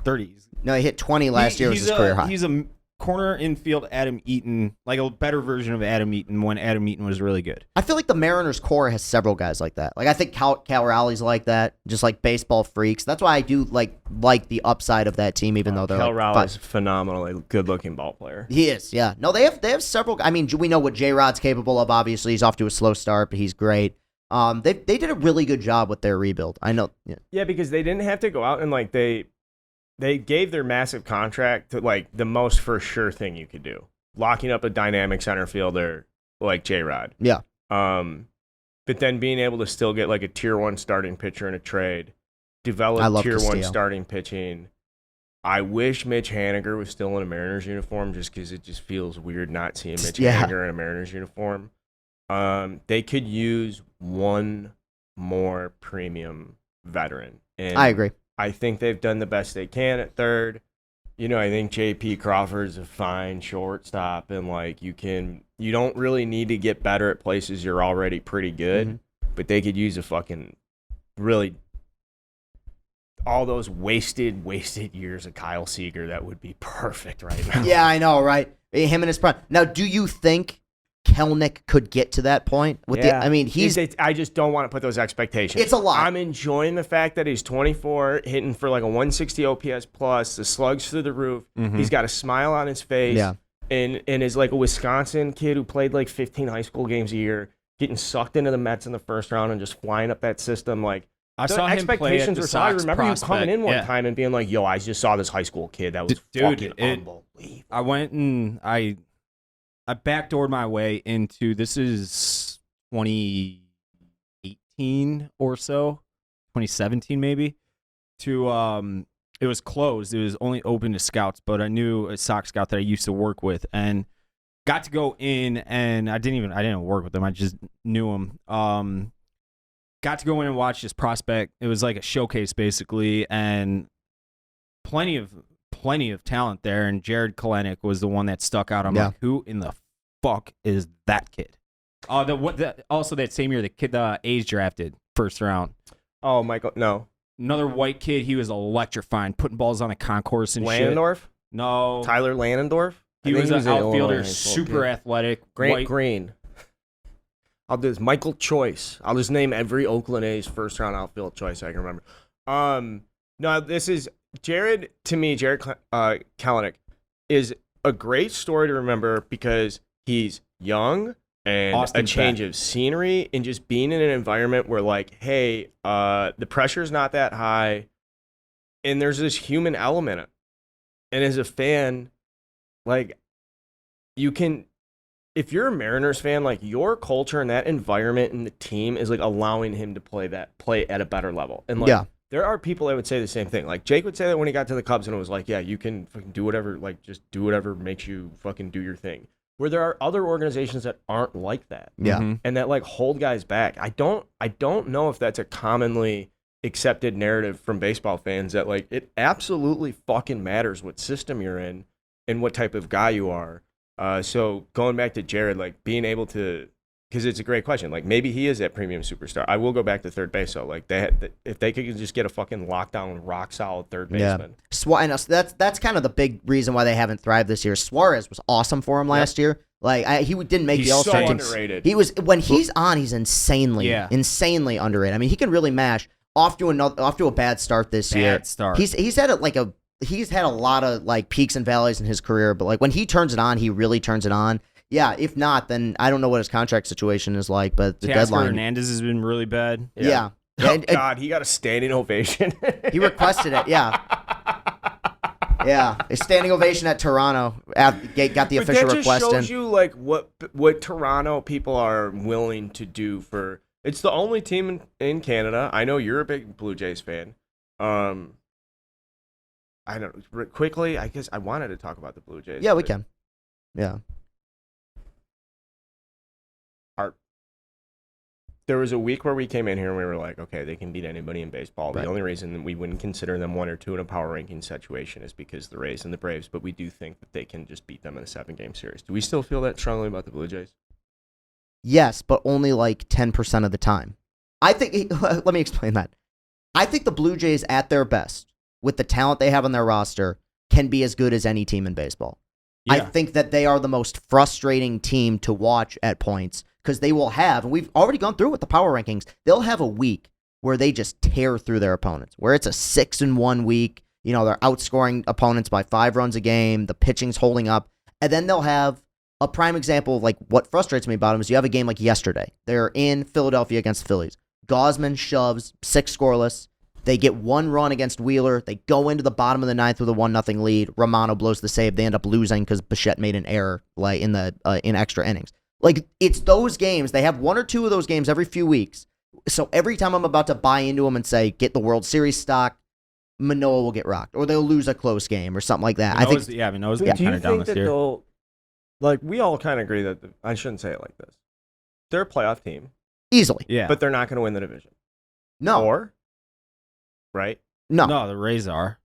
30s. No, he hit 20 last year was his career high. He's a corner infield Adam Eaton, like a better version of Adam Eaton when Adam Eaton was really good. I feel like the Mariners core has several guys like that. Like I think Cal Rowley's like that, just like baseball freaks. That's why I do like the upside of that team, even though they're Cal like Rowley's a phenomenally good-looking ball player. He is, yeah. No, they have several. I mean, we know what J-Rod's capable of. Obviously, he's off to a slow start, but he's great. They did a really good job with their rebuild. I know. Yeah, because they didn't have to go out and like they gave their massive contract to like the most for sure thing you could do, locking up a dynamic center fielder like J-Rod. Yeah. But then being able to still get like a tier 1 starting pitcher in a trade, develop tier 1 Castillo. starting pitching. I wish Mitch Haniger was still in a Mariners uniform just because it just feels weird not seeing Mitch Haniger in a Mariners uniform. They could use one more premium veteran. And I agree. I think they've done the best they can at third. You know, I think J.P. Crawford's a fine shortstop, and like you don't really need to get better at places you're already pretty good, but they could use a fucking really all those wasted years of Kyle Seager. That would be perfect right now. Yeah, I know, right? Him and his prime. Now, do you think Kelnick could get to that point? I mean, I just don't want to put those expectations. It's a lot. I'm enjoying the fact that he's 24, hitting for like a 160 OPS plus, the slugs through the roof. He's got a smile on his face. Yeah. And is like a Wisconsin kid who played like 15 high school games a year, getting sucked into the Mets in the first round and just flying up that system. Like, I the saw him play at expectations the were so high. I Sox remember prospect. you coming in one Yeah. time and being like, yo, I just saw this high school kid. That was fucking unbelievable. I went and I backdoored my way into, this is 2018 or so, 2017 maybe, to it was closed. It was only open to scouts, but I knew a Sox scout that I used to work with and got to go in, and I didn't work with them. I just knew him. Got to go in and watch this prospect. It was like a showcase basically, and plenty of talent there, and Jared Kalenic was the one that stuck out. I'm like, who in the fuck is that kid? Also that same year, the kid the A's drafted first round. Oh, Michael, no. Another white kid. He was electrifying, putting balls on the concourse and Landendorf? shit. No. Tyler Landendorf? He was an outfielder, Illinois super kid. athletic. Grant white. Green. I'll do this. Michael Choice. I'll just name every Oakland A's first round outfield choice I can remember. No, this is Jared. To me, Jared Kalenic is a great story to remember because he's young and Austin a change of scenery and just being in an environment where like, hey, the pressure's not that high, and there's this human element. And as a fan, like, you can. If you're a Mariners fan, like your culture and that environment and the team is like allowing him to play at a better level. And like, there are people that would say the same thing. Like Jake would say that when he got to the Cubs and it was like, yeah, you can fucking do whatever, like just do whatever makes you fucking do your thing. where there are other organizations that aren't like that. Yeah. Mm-hmm. And that like hold guys back. I don't know if that's a commonly accepted narrative from baseball fans that like it absolutely fucking matters what system you're in and what type of guy you are. So going back to Jared, like being able to, because it's a great question. Like maybe he is that premium superstar. I will go back to third base. So like if they could just get a fucking lockdown, rock solid third baseman. And that's kind of the big reason why they haven't thrived this year. Suarez was awesome for him last year. Like he didn't make the All-Star so team. underrated. He was when he's on, he's insanely underrated. I mean, he can really mash. Off to a bad start this year. He's had a lot of like peaks and valleys in his career, but like when he turns it on, he really turns it on. Yeah, if not, then I don't know what his contract situation is like, but the deadline. Hernandez has been really bad. Yeah. Oh, God, he got a standing ovation. He requested it, yeah. Yeah, a standing ovation at Toronto. Got the official request in. That just shows you like what Toronto people are willing to do for. It's the only team in Canada. I know you're a big Blue Jays fan. I don't quickly. I guess I wanted to talk about the Blue Jays. Yeah, we can. Yeah. There was a week where we came in here and we were like, okay, they can beat anybody in baseball. Right. The only reason we wouldn't consider them 1 or 2 in a power ranking situation is because the Rays and the Braves, but we do think that they can just beat them in a 7-game series. Do we still feel that strongly about the Blue Jays? Yes, but only like 10% of the time. I think, let me explain that. I think the Blue Jays at their best, with the talent they have on their roster, can be as good as any team in baseball. Yeah. I think that they are the most frustrating team to watch at points because they will have, and we've already gone through with the power rankings, they'll have a week where they just tear through their opponents, where it's a 6-1 week. You know, they're outscoring opponents by 5 runs a game. The pitching's holding up. And then they'll have a prime example of like what frustrates me about them is you have a game like yesterday. They're in Philadelphia against the Phillies. Gausman shoves 6 scoreless. They get 1 run against Wheeler. They go into the bottom of the 9th with a 1-0 lead. Romano blows the save. They end up losing because Bichette made an error like in extra innings. Like, it's those games. They have 1 or 2 of those games every few weeks. So every time I'm about to buy into them and say, get the World Series stock, Manoah will get rocked. Or they'll lose a close game or something like that. Manoah's kind of down this year. Like, we all kind of agree that, I shouldn't say it like this. They're a playoff team. Easily. Yeah. But they're not going to win the division. No. Or? Right? No, the Rays are.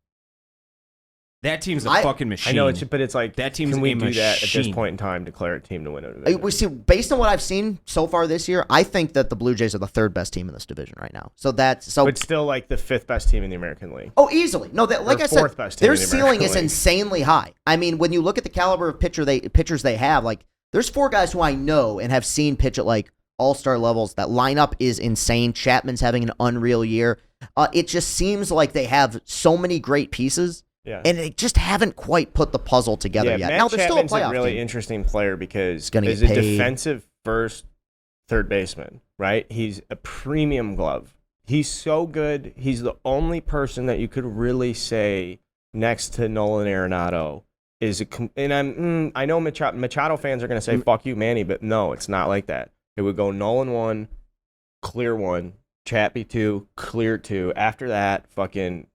That team's a fucking machine. I know, but it's like, that team's can we a do that at machine. this point in time, declare a team to win a division? We see, based on what I've seen so far this year, I think that the Blue Jays are the 3rd best team in this division right now. But still like the 5th best team in the American League. Oh, easily. No, like I said, their ceiling is League. insanely high. I mean, when you look at the caliber of pitchers they have, like there's 4 guys who I know and have seen pitch at like all-star levels. That lineup is insane. Chapman's having an unreal year. It just seems like they have so many great pieces. Yeah. And they just haven't quite put the puzzle together yet. Matt Now, they're still a Chapman's playoff a really team. interesting player because as a defensive first third baseman, right? He's a premium glove. He's so good. He's the only person that you could really say next to Nolan Arenado is I know Machado fans are going to say, fuck you, Manny, but no, it's not like that. It would go Nolan 1, clear 1, Chappie 2, clear 2. After that, fucking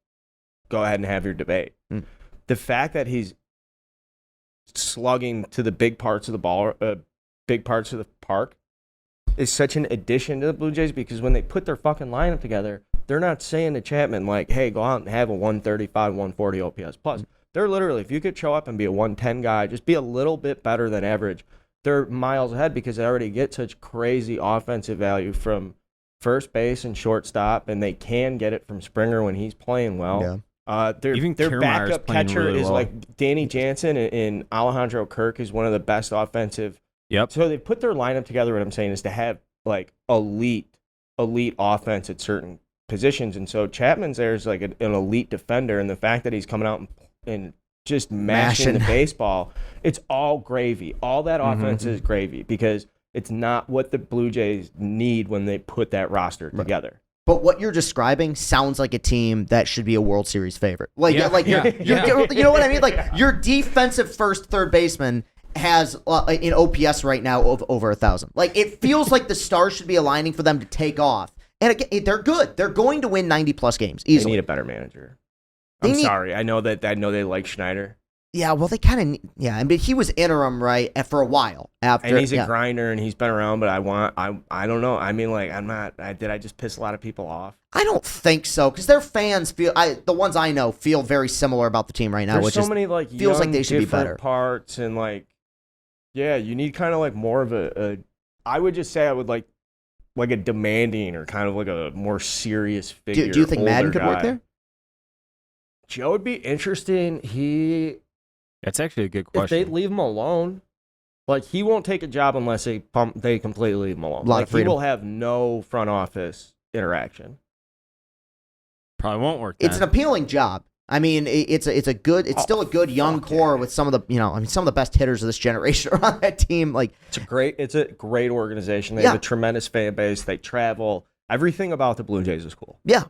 go ahead and have your debate. The fact that he's slugging to the big parts of the ball, big parts of the park, is such an addition to the Blue Jays because when they put their fucking lineup together, they're not saying to Chapman like, "Hey, go out and have a 135, 140 OPS plus." They're literally, if you could show up and be a 110 guy, just be a little bit better than average, they're miles ahead because they already get such crazy offensive value from first base and shortstop, and they can get it from Springer when he's playing well. Yeah. Their backup catcher really is well. like Danny Jansen and Alejandro Kirk is one of the best offensive. Yep. So they put their lineup together. What I'm saying is to have like elite offense at certain positions, and so Chapman's there is like an elite defender, and the fact that he's coming out and just mashing the baseball, it's all gravy. All that offense is gravy because it's not what the Blue Jays need when they put that roster together. But what you're describing sounds like a team that should be a World Series favorite. You know what I mean? Like your defensive first third baseman has an OPS right now of over 1,000. Like it feels like the stars should be aligning for them to take off. And again, they're good. They're going to win 90+ games easily. They need a better manager. I'm sorry. I know they like Schneider. Yeah, well, they kind of. Yeah, I mean, he was interim, right, for a while after. And he's a grinder, and he's been around. But I don't know. I mean, like, I'm not. Did I just piss a lot of people off? I don't think so, because their fans feel. The ones I know feel very similar about the team right now, There's which so is many like feels young, like they should be different better. parts, and like, yeah, you need kind of like more of a. I would just say I would like a demanding or kind of like a more serious figure. Do you think Madden older could work guy. there? Joe would be interesting. That's actually a good If they question. leave him alone, like he won't take a job unless they completely leave him alone. A lot Like of freedom. he will have no front office interaction. Probably won't work. It's an then. appealing job. I mean, it's still a good young fuck core yeah. with some of the some of the best hitters of this generation are on that team. Like, It's a great organization. They Yeah. have a tremendous fan base. They travel. Everything about the Blue Jays is cool. yeah,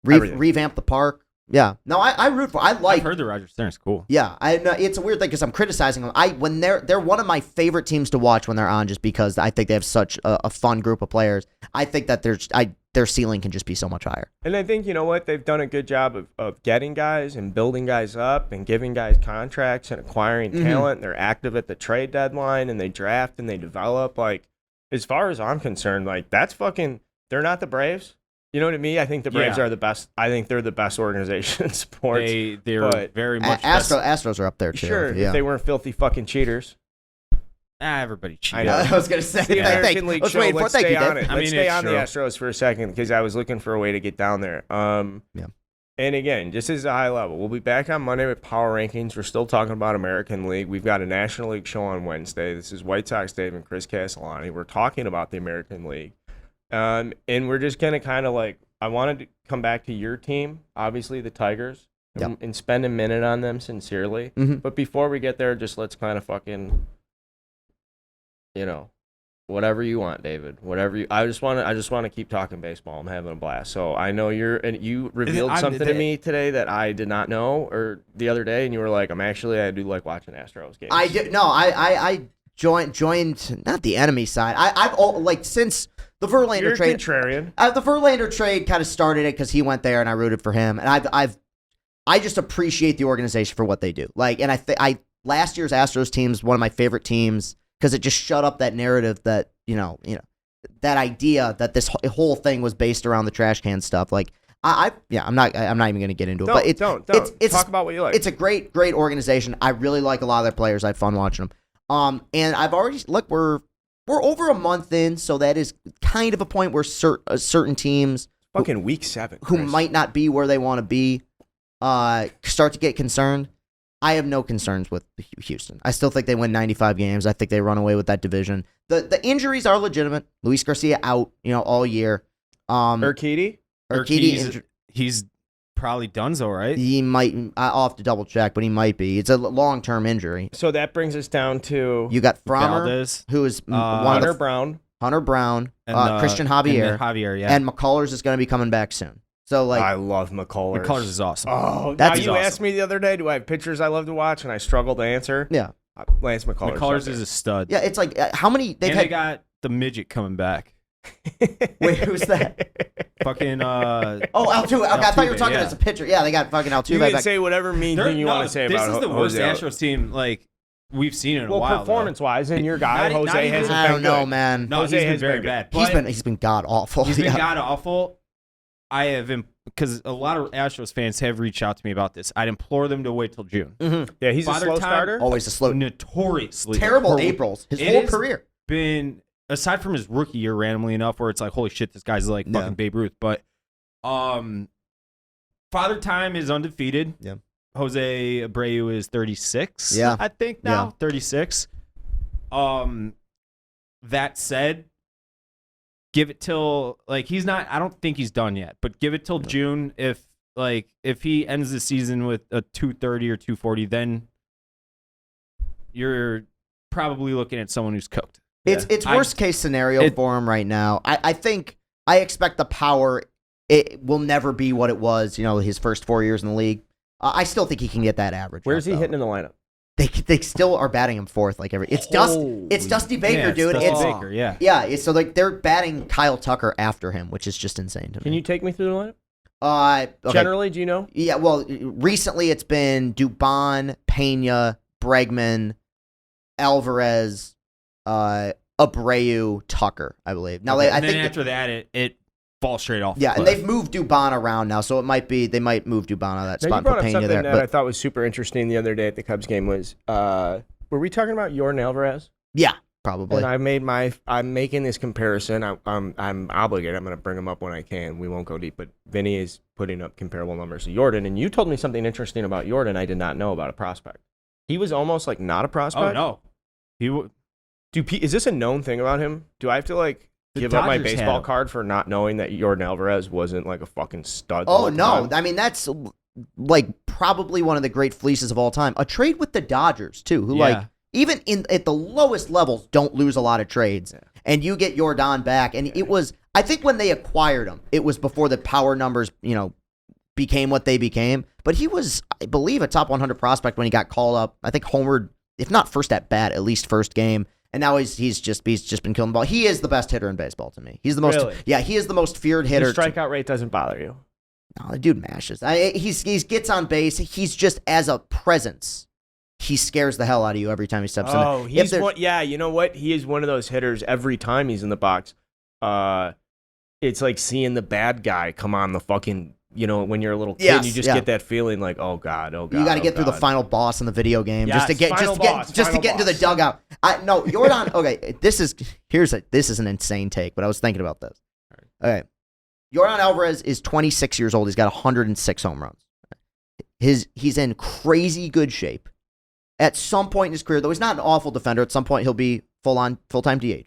Everything. revamp the park. Yeah, no, I root for. I I've like. heard the Roger Stern's cool. Yeah, it's a weird thing because I'm criticizing them. When they're one of my favorite teams to watch when they're on, just because I think they have such a fun group of players. I think that their ceiling can just be so much higher. And I think, you know what, they've done a good job of getting guys and building guys up and giving guys contracts and acquiring talent. They're active at the trade deadline and they draft and they develop. Like, as far as I'm concerned, like, that's fucking, they're not the Braves. You know what I mean? I think the Braves Yeah. are the best. I think they're the best organization in sports. They're but- very much Astros are up there too. Sure, yeah. if they weren't filthy fucking cheaters. everybody cheats. I know. I was gonna say. The thank- American League let's show, wait for it. let's Thank stay you, on Dave. it. I Let's mean, stay it's on the true. Astros for a second because I was looking for a way to get down there. Yeah. And again, just as a high level, we'll be back on Monday with Power Rankings. We're still talking about American League. We've got a National League show on Wednesday. This is WhiteSoxDave and Chris Castellani. We're talking about the American League. And we're just going to kind of like, I wanted to come back to your team, obviously the Tigers, and spend a minute on them sincerely. Mhm. But before we get there, just let's kind of fucking, whatever you want, David. Whatever you. I just want to keep talking baseball. I'm having a blast. So I know you revealed something to me today that I did not know, or the other day, and you were like, I do like watching Astros games. I joined not the enemy side. I've since the Verlander You're trade. contrarian. The Verlander trade kind of started it because he went there and I rooted for him, and I just appreciate the organization for what they do. Like, and I last year's Astros team's one of my favorite teams because it just shut up that narrative that that idea that this whole thing was based around the trash can stuff. Like, I'm not even going to get into it. But Don't it's talk about what you like. It's a great organization. I really like a lot of their players. I had fun watching them. And I've already we're over a month in, so that is kind of a point where certain teams fucking week 7, who Chris. might not be where they want to be start to get concerned. I have no concerns with Houston. I still think they win 95 games. I think they run away with that division. The injuries are legitimate. Luis Garcia out, all year. Urquidy? Urquidy, He's probably donezo, right? he might. I'll have to double check, but he might be. It's a long-term injury. So that brings us down to You got Frommer, Valdez, who is one of Hunter the Brown. Hunter Brown, and Christian and Javier, Javier, yeah. and McCullers is going to be coming back soon. So like, I love McCullers. McCullers is awesome. Oh, That's now you awesome. asked me the other day, do I have pitchers I love to watch? And I struggled to answer. yeah, Lance McCullers. McCullers is a stud. yeah. It's like how many they've And had? they got the midget coming back. Wait, who's that? Fucking Oh, Altuve. Okay, I thought you were Altuve, talking yeah. as a pitcher. Yeah, they got fucking You Altuve can back. say whatever mean thing you want to say about This is the worst Jose. Astros team we've seen in a Well, while. performance-wise, and your guy, Not Jose, even- hasn't I been don't know, good. man. No, Jose he's been has very been bad. He's been god awful. He's been Yeah. god awful. I have because a lot of Astros fans have reached out to me about this. I'd implore them to wait till June. Yeah, he's Father a slow time- starter. Always a slow, Notoriously terrible horrible. Aprils. His It whole is- career. Been aside from his rookie year, randomly enough, where it's like, holy shit, this guy's like Yeah. fucking Babe Ruth. But Father Time is undefeated. Yeah. Jose Abreu is 36. Yeah. I think now 36. That said, give it till he's not. I don't think he's done yet, but give it till June. If he ends the season with a 230 or 240, then you're probably looking at someone who's cooked. It's worst case scenario for him right now. I think I expect the power. It will never be what it was. His first 4 years in the league. I still think he can get that average. Where's up, he though. hitting in the lineup? They still are batting him fourth every. It's Dusty Baker, dude. Dusty It's Baker, yeah. yeah. So they're batting Kyle Tucker after him, which is just insane to me. Can you take me through the lineup? Okay. Generally, do you know? Yeah, well, recently it's been Dubon, Pena, Bregman, Alvarez, Abreu, Tucker, I believe. Now, Okay, I and think then after that, it falls straight off. yeah, the and cliff. they've moved Dubon around now, so they might move Dubon out of that Now, spot you and brought put up Pena something there. that But I thought was super interesting the other day at the Cubs game was, were we talking about Yordan Alvarez? yeah, probably. And I'm making this comparison. I'm obligated. I'm going to bring him up when I can. We won't go deep, but Vinny is putting up comparable numbers to Yordan. And you told me something interesting about Yordan I did not know about a prospect. He was almost like not a prospect. Oh no, Is this a known thing about him? Do I have to like The give up my Dodgers baseball have. card for not knowing that Yordan Alvarez wasn't like a fucking stud? the Oh whole no, time? I mean that's like probably one of the great fleeces of all time. A trade with the Dodgers too, who like even at the lowest levels don't lose a lot of trades. Yeah. And you get Yordan back, and it was I think when they acquired him, it was before the power numbers became what they became. But he was, I believe, a top 100 prospect when he got called up. I think homered, if not first at bat, at least first game. And now he's just been killing the ball. He is the best hitter in baseball to me. He's the most Really? Yeah, he is the most feared hitter. His strikeout rate doesn't bother you. No, the dude mashes. He gets on base. He's just as a presence. He scares the hell out of you every time he steps in. Oh, he's one. Yeah, you know what? He is one of those hitters. Every time he's in the box, it's like seeing the bad guy come on the fucking. When you're a little kid, Yes, you just yeah. get that feeling like, oh god, oh god. You got to get through the God. final boss in the video game Yes, just to get final boss, final into the boss. dugout. No, Yordan. Okay, this is an insane take, but I was thinking about this. Okay, Yordan Alvarez is 26 years old. He's got 106 home runs. He's in crazy good shape. At some point in his career, though he's not an awful defender, at some point he'll be full-time DH.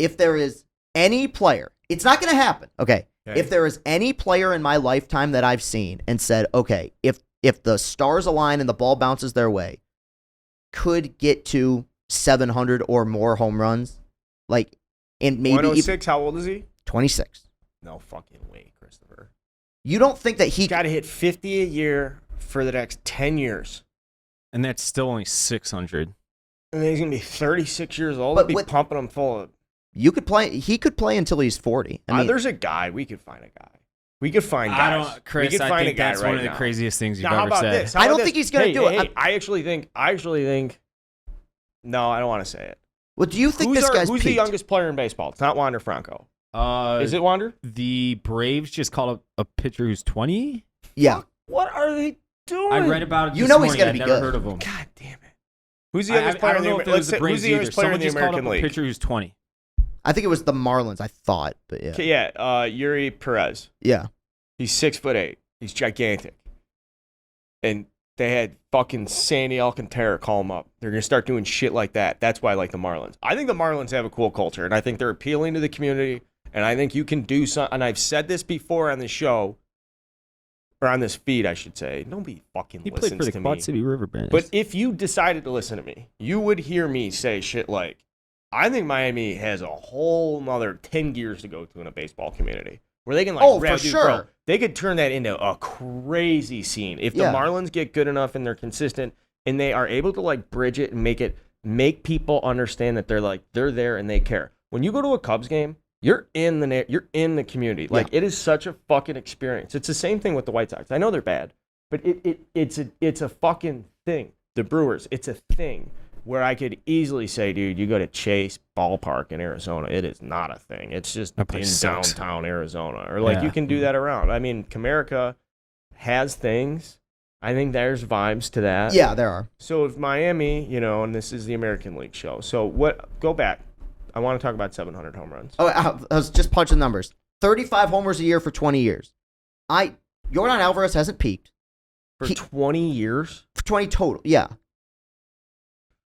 If there is any player, it's not going to happen. Okay. If there is any player in my lifetime that I've seen and said, okay, if the stars align and the ball bounces their way, could get to 700 or more home runs, like, and maybe 106. How old is he? 26. No fucking way, Christopher. You don't think that He's got to hit 50 a year for the next 10 years. and that's still only 600. And then he's gonna be 36 years old. But But be pumping him full of. he could play until he's 40. I mean, There's a guy. We could find a guy. We could find guys. Chris, we could I find think a guy that's right one of the now. craziest things you've Now, how ever about said. this? How I about don't this? think he's gonna do it. Hey, I actually think. No, I don't want to say it. well, do you think this guy's who's the peaked? youngest player in baseball? It's not Wander Franco. Is it Wander? The Braves just called up a pitcher who's 20? Yeah. What are they doing? I read about it You this know he's morning. gonna I'd be never good. heard of him. God damn it. Who's the youngest I player don't in know the if it was the Who's Braves the either. youngest player Someone in the just called American up a League? pitcher who's 20. I think it was the Marlins, I thought, but yeah. Okay, yeah, Yuri Perez. Yeah. He's 6'8". He's gigantic. And they had fucking Sandy Alcantara call him up. They're gonna start doing shit like that. That's why I like the Marlins. I think the Marlins have a cool culture, and I think they're appealing to the community. And I think you can do something. And I've said this before on the show, or on this feed, I should say. Nobody fucking He played listens for the to Quad me. City River Bandits. But if you decided to listen to me, you would hear me say shit like, I think Miami has a whole nother 10 gears to go to in a baseball community where they can like, Oh, grab for you, sure. bro. They could turn that into a crazy scene. If the Yeah. Marlins get good enough and they're consistent and they are able to like bridge it and make people understand that they're there and they care. When you go to a Cubs game, you're in the community. Like it is such a fucking experience. It's the same thing with the White Sox. I know they're bad, but it's a fucking thing. The Brewers, it's a thing where I could easily say, dude, you go to Chase Ballpark in Arizona. It is not a thing. It's just That in place sucks. downtown Arizona. Or like Yeah. you can do that around. I mean, Comerica has things. I think there's vibes to that. Yeah, there are. So if Miami, and this is the American League show. So go back. I want to talk about 700 home runs. Oh, I was just punching numbers. 35 homers a year for 20 years. Yordan Alvarez hasn't peaked. For 20 years? For 20 total, yeah.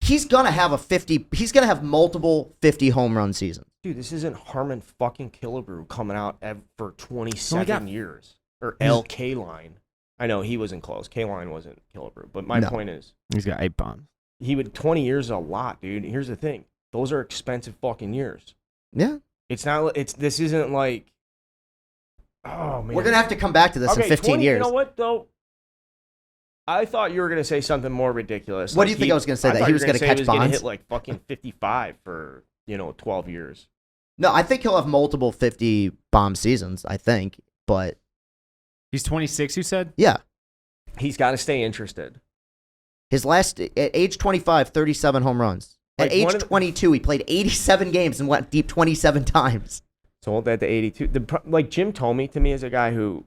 He's gonna have he's gonna have multiple 50 home run seasons. Dude, this isn't Harmon fucking Killebrew coming out for 27 got- years. Or L.K. Line. I know, he wasn't close. K-Line wasn't Killebrew. But my point is, He's got 8 bombs. 20 years is a lot, dude. Here's the thing. Those are expensive fucking years. Yeah. This isn't like, oh, man. We're gonna have to come back to this in 15 years. You know what, though? I thought you were going to say something more ridiculous. What do you think I was gonna say? That he was gonna catch He was going to Bonds? hit like fucking 55 for, 12 years. No, I think he'll have multiple 50 bomb seasons, I think. But He's 26, you said? Yeah. He's got to stay interested. His last, at age 25, 37 home runs. At Like, age one of the- 22, he played 87 games and went deep 27 times. So hold that to 82. Like Jim Tomey to me is a guy who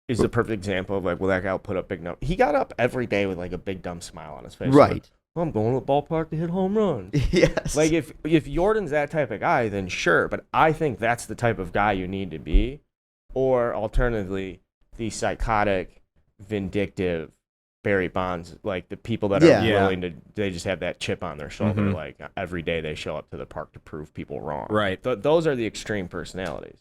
is the perfect example of like, well, that guy will put up big numbers. He got up every day with like a big dumb smile on his face. Right. Like, I'm going to the ballpark to hit home runs. Yes. Like if Jordan's that type of guy, then sure. But I think that's the type of guy you need to be. Or alternatively, the psychotic, vindictive Barry Bonds, like the people that are willing to, they just have that chip on their shoulder. Like every day they show up to the park to prove people wrong. Right. Those are the extreme personalities.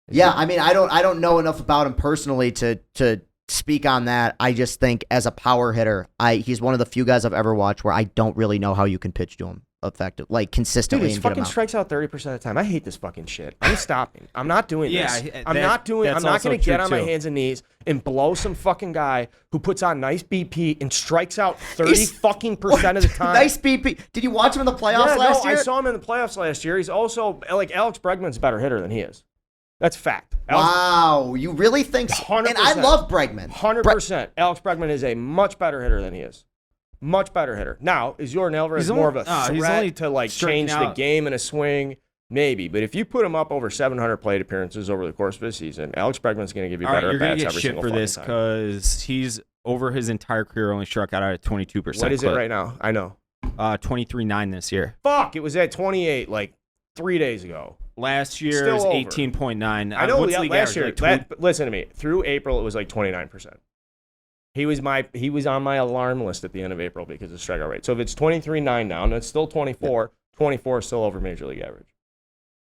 Yeah, I mean, I don't know enough about him personally to speak on that. I just think as a power hitter, he's one of the few guys I've ever watched where I don't really know how you can pitch to him effective, like consistently. Dude, he fucking strikes out 30% of the time. I hate this fucking shit. I'm stopping. I'm not doing this. I'm not going to get on my hands and knees and blow some fucking guy who puts on nice BP and strikes out 30% of the time. Nice BP. Did you watch him in the playoffs last year? I saw him in the playoffs last year. He's also, like, Alex Bregman's a better hitter than he is. That's fact. Wow, you really think so? 100%. And I love Bregman. 100%. Alex Bregman is a much better hitter than he is. Much better hitter. Now, is Jordan Alvarez more of a threat to like change the game in a swing? Maybe. But if you put him up over 700 plate appearances over the course of the season, Alex Bregman's going to give you better at bats every single time. You're going to get shit for this because he's over his entire career only struck out at a 22%. What is it right now? I know. 23.9 this year. Fuck, it was at 28 like 3 days ago. Last year was 18.9. I know. What's Last year, like listen to me. Through April, it was like 29%. He was on my alarm list at the end of April because of strikeout rate. So if it's 23.9 now, and it's still 24, 24 is still over major league average.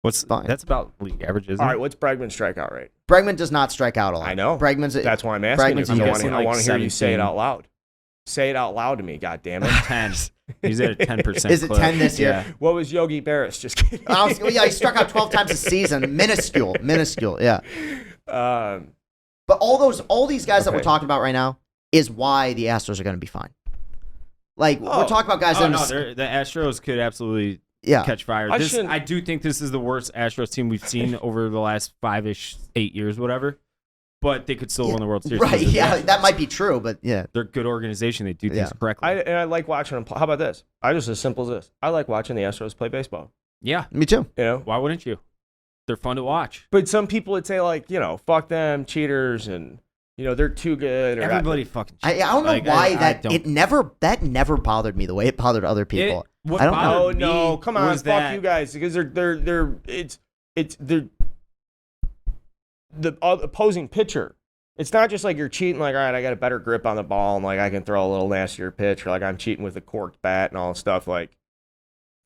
That's about league average, isn't it? All right, what's Bregman's strikeout rate? Bregman does not strike out a lot. I know. That's why I'm asking you. I want to hear you say it 17. out loud. Say it out loud to me, goddammit. 10. He's at a 10%. Is it 10 this year? Yeah. What was Yogi Berra's? Just kidding. He struck out 12 times a season. Minuscule, yeah. But all these guys that we're talking about right now is why the Astros are going to be fine. Like, we're talking about guys the Astros could absolutely catch fire. I do think this is the worst Astros team we've seen over the last 8 years, whatever. But they could still win the World Series. Right, that might be true, but yeah. They're a good organization. They do things correctly. I like watching them. How about this? Just as simple as this. I like watching the Astros play baseball. Yeah. Me too. You know? Why wouldn't you? They're fun to watch. But some people would say, like, fuck them, cheaters, and, they're too good. Or everybody fucking cheats. I don't know why that never bothered me the way it bothered other people. I don't know. Oh, no. Come on. Fuck you guys. Because it's the opposing pitcher. It's not just like you're cheating, like, all right, I got a better grip on the ball, and like I can throw a little nastier pitch, or like I'm cheating with a corked bat and all this stuff. Like,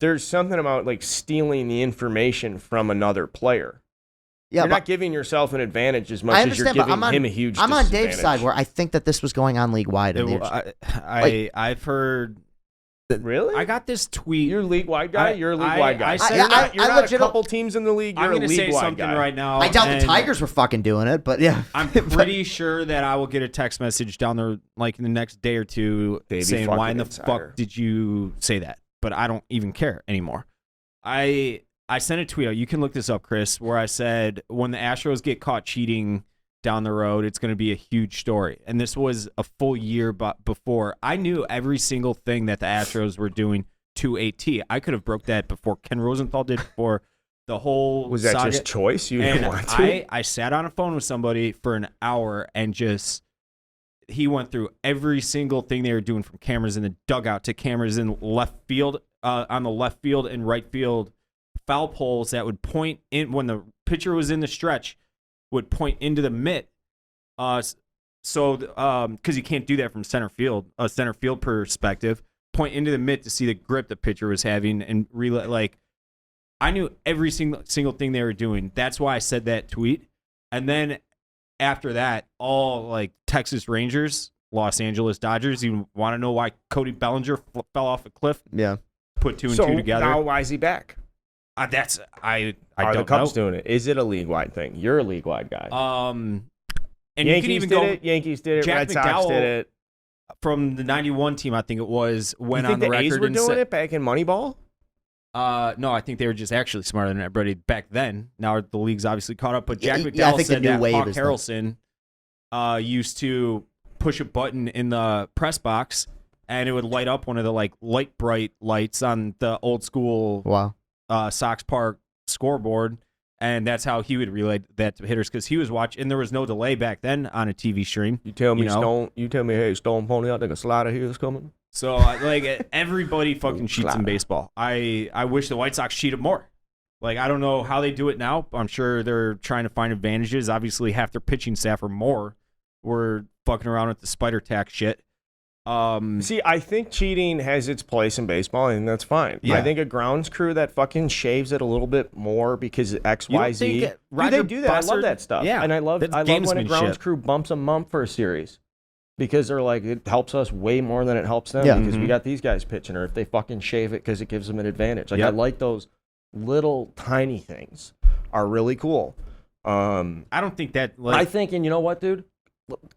there's something about like stealing the information from another player. Yeah, you're not giving yourself an advantage as much as you're giving him a huge disadvantage. I'm on Dave's side where I think that this was going on league wide. I've heard. Really? I got this tweet. You're a league-wide guy? You're a league-wide guy. You're not a couple teams in the league. You're a league-wide guy. I'm going to say something right now. I doubt the Tigers were fucking doing it, but yeah. I'm pretty sure that I will get a text message down there like in the next day or two saying, why in the fuck did you say that? But I don't even care anymore. I sent a tweet out. You can look this up, Chris, where I said when the Astros get caught cheating down the road, it's going to be a huge story. And this was a full year before. I knew every single thing that the Astros were doing to a T. I could have broke that before Ken Rosenthal did before the whole Was that saga. just choice? You didn't want to? I sat on a phone with somebody for an hour and he went through every single thing they were doing, from cameras in the dugout to cameras in left field, on the left field and right field, foul poles that would point in when the pitcher was in the stretch, would point into the mitt, because you can't do that from center field perspective. Point into the mitt to see the grip the pitcher was having, and relay. Like, I knew every single thing they were doing. That's why I said that tweet. And then after that, all like Texas Rangers, Los Angeles Dodgers. You want to know why Cody Bellinger fell off a cliff? Yeah, put two and two together. Now why is he back? I don't know. The Cubs doing it? Is it a league-wide thing? You're a league-wide guy. And Yankees you can even did it. Yankees did it. Jack Red Sox did it. From the '91 team, I think it was, went on the record. A's were doing it back in Moneyball? No, I think they were just actually smarter than everybody back then. Now the league's obviously caught up. But Jack McDowell said that Hawk Harrelson used to push a button in the press box, and it would light up one of the like light bright lights on the old school Sox Park scoreboard, and that's how he would relay that to hitters because he was watching, and there was no delay back then on a TV stream. You tell me, hey, Stone Pony, I think a slider here is coming. So like everybody fucking cheats in baseball. I wish the White Sox cheated more. Like I don't know how they do it now. I'm sure they're trying to find advantages. Obviously, half their pitching staff or more were fucking around with the spider tack shit. See, I think cheating has its place in baseball, and that's fine. Yeah. I think a grounds crew that fucking shaves it a little bit more because X, Y, Z. They do that. I love that stuff. Yeah, and I love when a grounds crew bumps a mump for a series because they're like, it helps us way more than it helps them because we got these guys pitching, or if they fucking shave it because it gives them an advantage. Like I like those little tiny things are really cool. I don't think that. I think, and you know what, dude?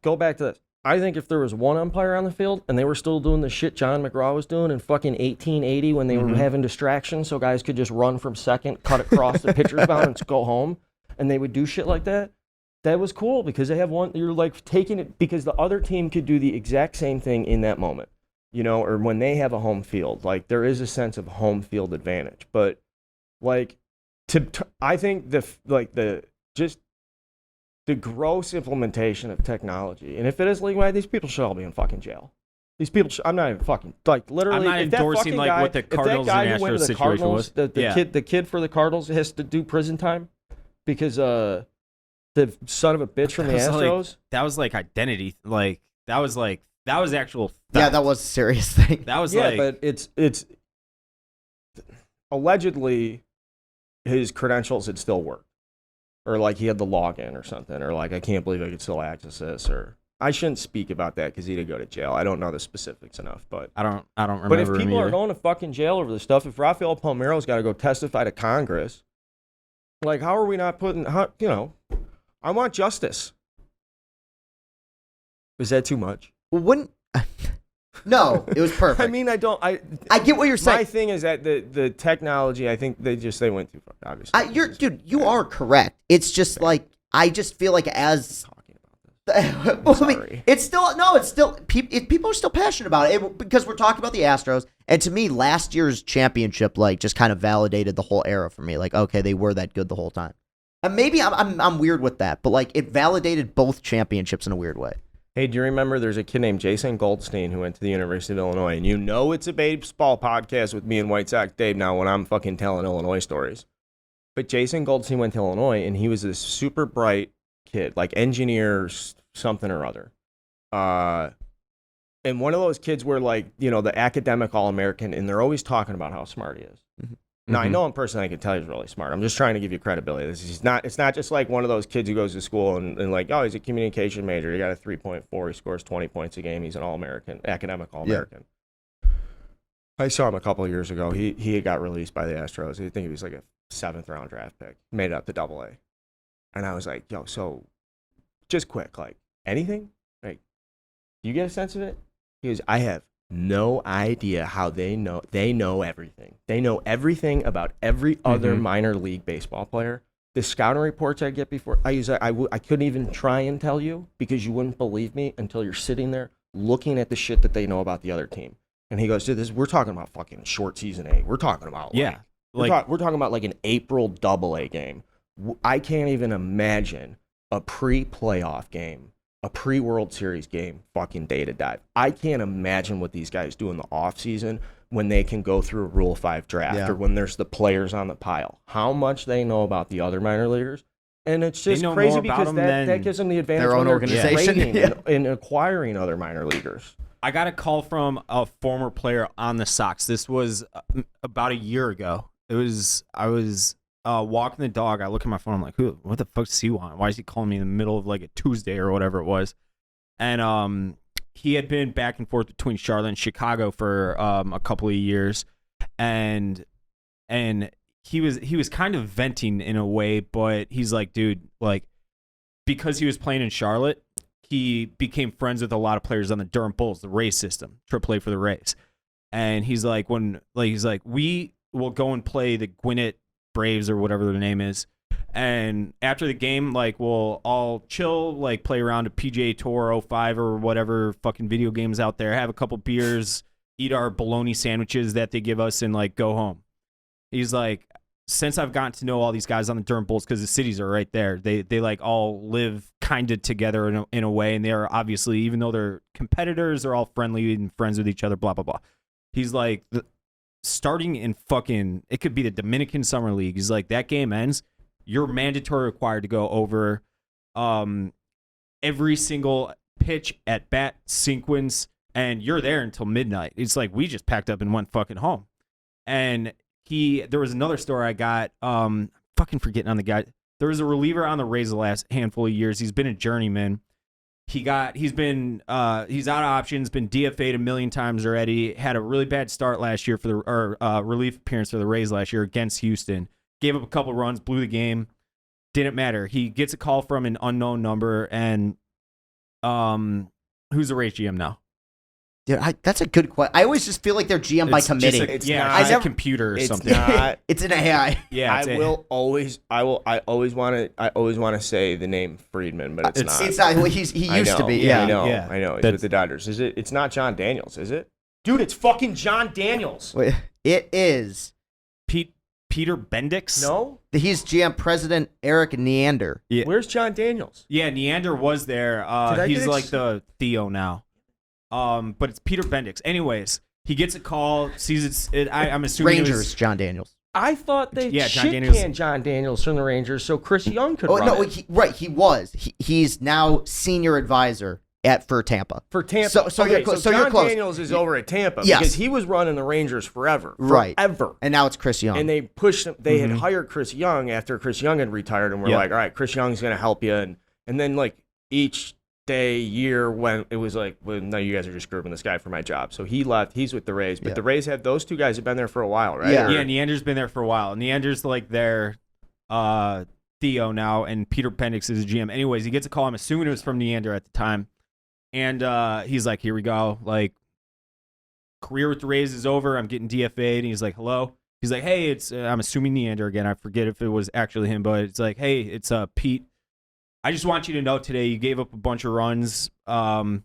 Go back to this. I think if there was one umpire on the field and they were still doing the shit John McGraw was doing in fucking 1880 when they were having distractions so guys could just run from second, cut across the pitcher's mound and go home, and they would do shit like that, that was cool because they have one, you're like taking it because the other team could do the exact same thing in that moment, you know, or when they have a home field. Like there is a sense of home field advantage. But like, I think the gross implementation of technology, and if it is legal, these people should all be in fucking jail. These people, I'm not even fucking, like, literally. I'm not endorsing, like, what the Cardinals and Astros situation was. The kid for the Cardinals has to do prison time because the son of a bitch from the Astros. That was, like, identity. Like, that was actual theft. Yeah, that was a serious thing. That was, but it's allegedly his credentials had still worked. Or like he had the login or something, or like I can't believe I could still access this, or I shouldn't speak about that because he did go to jail. I don't know the specifics enough, but I don't remember. But if people are going to fucking jail over this stuff, if Rafael Palmeiro's got to go testify to Congress, like how are we not putting? I want justice. Is that too much? Well, wouldn't. No, it was perfect. I mean, I get what you're saying. My thing is that the technology, I think they went too far, obviously. You are correct. It's just like, I just feel like as... Well, sorry. I mean, it's still people are still passionate about it because we're talking about the Astros. And to me, last year's championship, like, just kind of validated the whole era for me. Like, okay, they were that good the whole time. And maybe I'm weird with that, but like, it validated both championships in a weird way. Hey, do you remember there's a kid named Jason Goldstein who went to the University of Illinois? And you know it's a baseball podcast with me and WhiteSoxDave now when I'm fucking telling Illinois stories. But Jason Goldstein went to Illinois, and he was this super bright kid, like engineer something or other. And one of those kids where, like, you know, the academic All-American, and they're always talking about how smart he is. Mm-hmm. Now, I know him personally. I can tell he's really smart. I'm just trying to give you credibility. It's not just like one of those kids who goes to school and like, oh, he's a communication major. He got a 3.4. He scores 20 points a game. He's an All-American, academic All-American. Yeah. I saw him a couple of years ago. He got released by the Astros. I think he was like a 7th-round draft pick. Made it up to AA. And I was like, yo, so just quick, like, anything? Like, you get a sense of it? He goes, I have no idea how they know everything. They know everything about every other minor league baseball player. The scouting reports I get before I couldn't even try and tell you because you wouldn't believe me until you're sitting there looking at the shit that they know about the other team. And he goes, dude, we're talking about fucking short season A. We're talking about we're talking about like an April AA game. I can't even imagine a pre-playoff game, a pre-World Series game, fucking day to dive. I can't imagine what these guys do in the offseason when they can go through a Rule 5 draft or when there's the players on the pile. How much they know about the other minor leaguers. And it's just crazy because that gives them the advantage their own organization in acquiring other minor leaguers. I got a call from a former player on the Sox. This was about a year ago. I was walking the dog. I look at my phone. I'm like, what the fuck does he want? Why is he calling me in the middle of like a Tuesday or whatever it was? And he had been back and forth between Charlotte and Chicago for a couple of years, and he was kind of venting in a way, but he's like, dude, like, because he was playing in Charlotte, he became friends with a lot of players on the Durham Bulls, the Rays system, AAA for the Rays. And he's like, we will go and play the Gwinnett Braves or whatever their name is, And after the game, like, we'll all chill, like, play around a PGA Tour 05 or whatever fucking video games out there, have a couple beers, eat our bologna sandwiches that they give us, and, like, go home. He's like, since I've gotten to know all these guys on the Durham Bulls, because the cities are right there, they like all live kind of together in a way, and they are obviously, even though they're competitors, they're all friendly and friends with each other, blah, blah, blah. He's like, starting in fucking, it could be the Dominican Summer League. He's like, that game ends, you're mandatory required to go over every single pitch, at bat, sequence, and you're there until midnight. It's like, we just packed up and went fucking home. And there was another story I got, fucking forgetting on the guy. There was a reliever on the Rays the last handful of years. He's been a journeyman. He's out of options, been DFA'd a million times already. Had a really bad start last year for the relief appearance for the Rays last year against Houston. Gave up a couple runs, blew the game. Didn't matter. He gets a call from an unknown number, and who's the Rays GM now? Dude, that's a good question. I always just feel like they're GM by committee. It's a computer or something. It's an AI. Yeah, I always want to say the name Friedman, but it's not. It's not. Well, he used to be. Yeah, I know. He's with the Dodgers. Is it? It's not John Daniels, is it? Dude, it's fucking John Daniels. Wait, it is Peter Bendix. No, he's GM President Eric Neander. Yeah. Where's John Daniels? Yeah, Neander was there. He's like the Theo now. But it's Peter Bendix. Anyways, he gets a call, sees I'm assuming Rangers, John Daniels. I thought they John Daniels. canned John Daniels from the Rangers so Chris Young could run it. He was. He's now senior advisor for Tampa. For Tampa. So you're close. John Daniels is over at Tampa because he was running the Rangers forever. Right. Forever. And now it's Chris Young. And they pushed him. They had hired Chris Young after Chris Young had retired, and we're like, all right, Chris Young's going to help you. And then, like, each year when it was like, well, no, you guys are just grouping this guy for my job. So he left. He's with the Rays. But the Rays have those two guys have been there for a while, right? Yeah. Yeah, Neander's been there for a while. Neander's like their Theo now, and Peter Bendix is a GM. Anyways, he gets a call. I'm assuming it was from Neander at the time. And he's like, here we go. Like, career with the Rays is over. I'm getting DFA'd. And he's like, hello. He's like, hey, it's I'm assuming Neander again. I forget if it was actually him, but it's like, hey, it's Pete. I just want you to know today you gave up a bunch of runs. Throw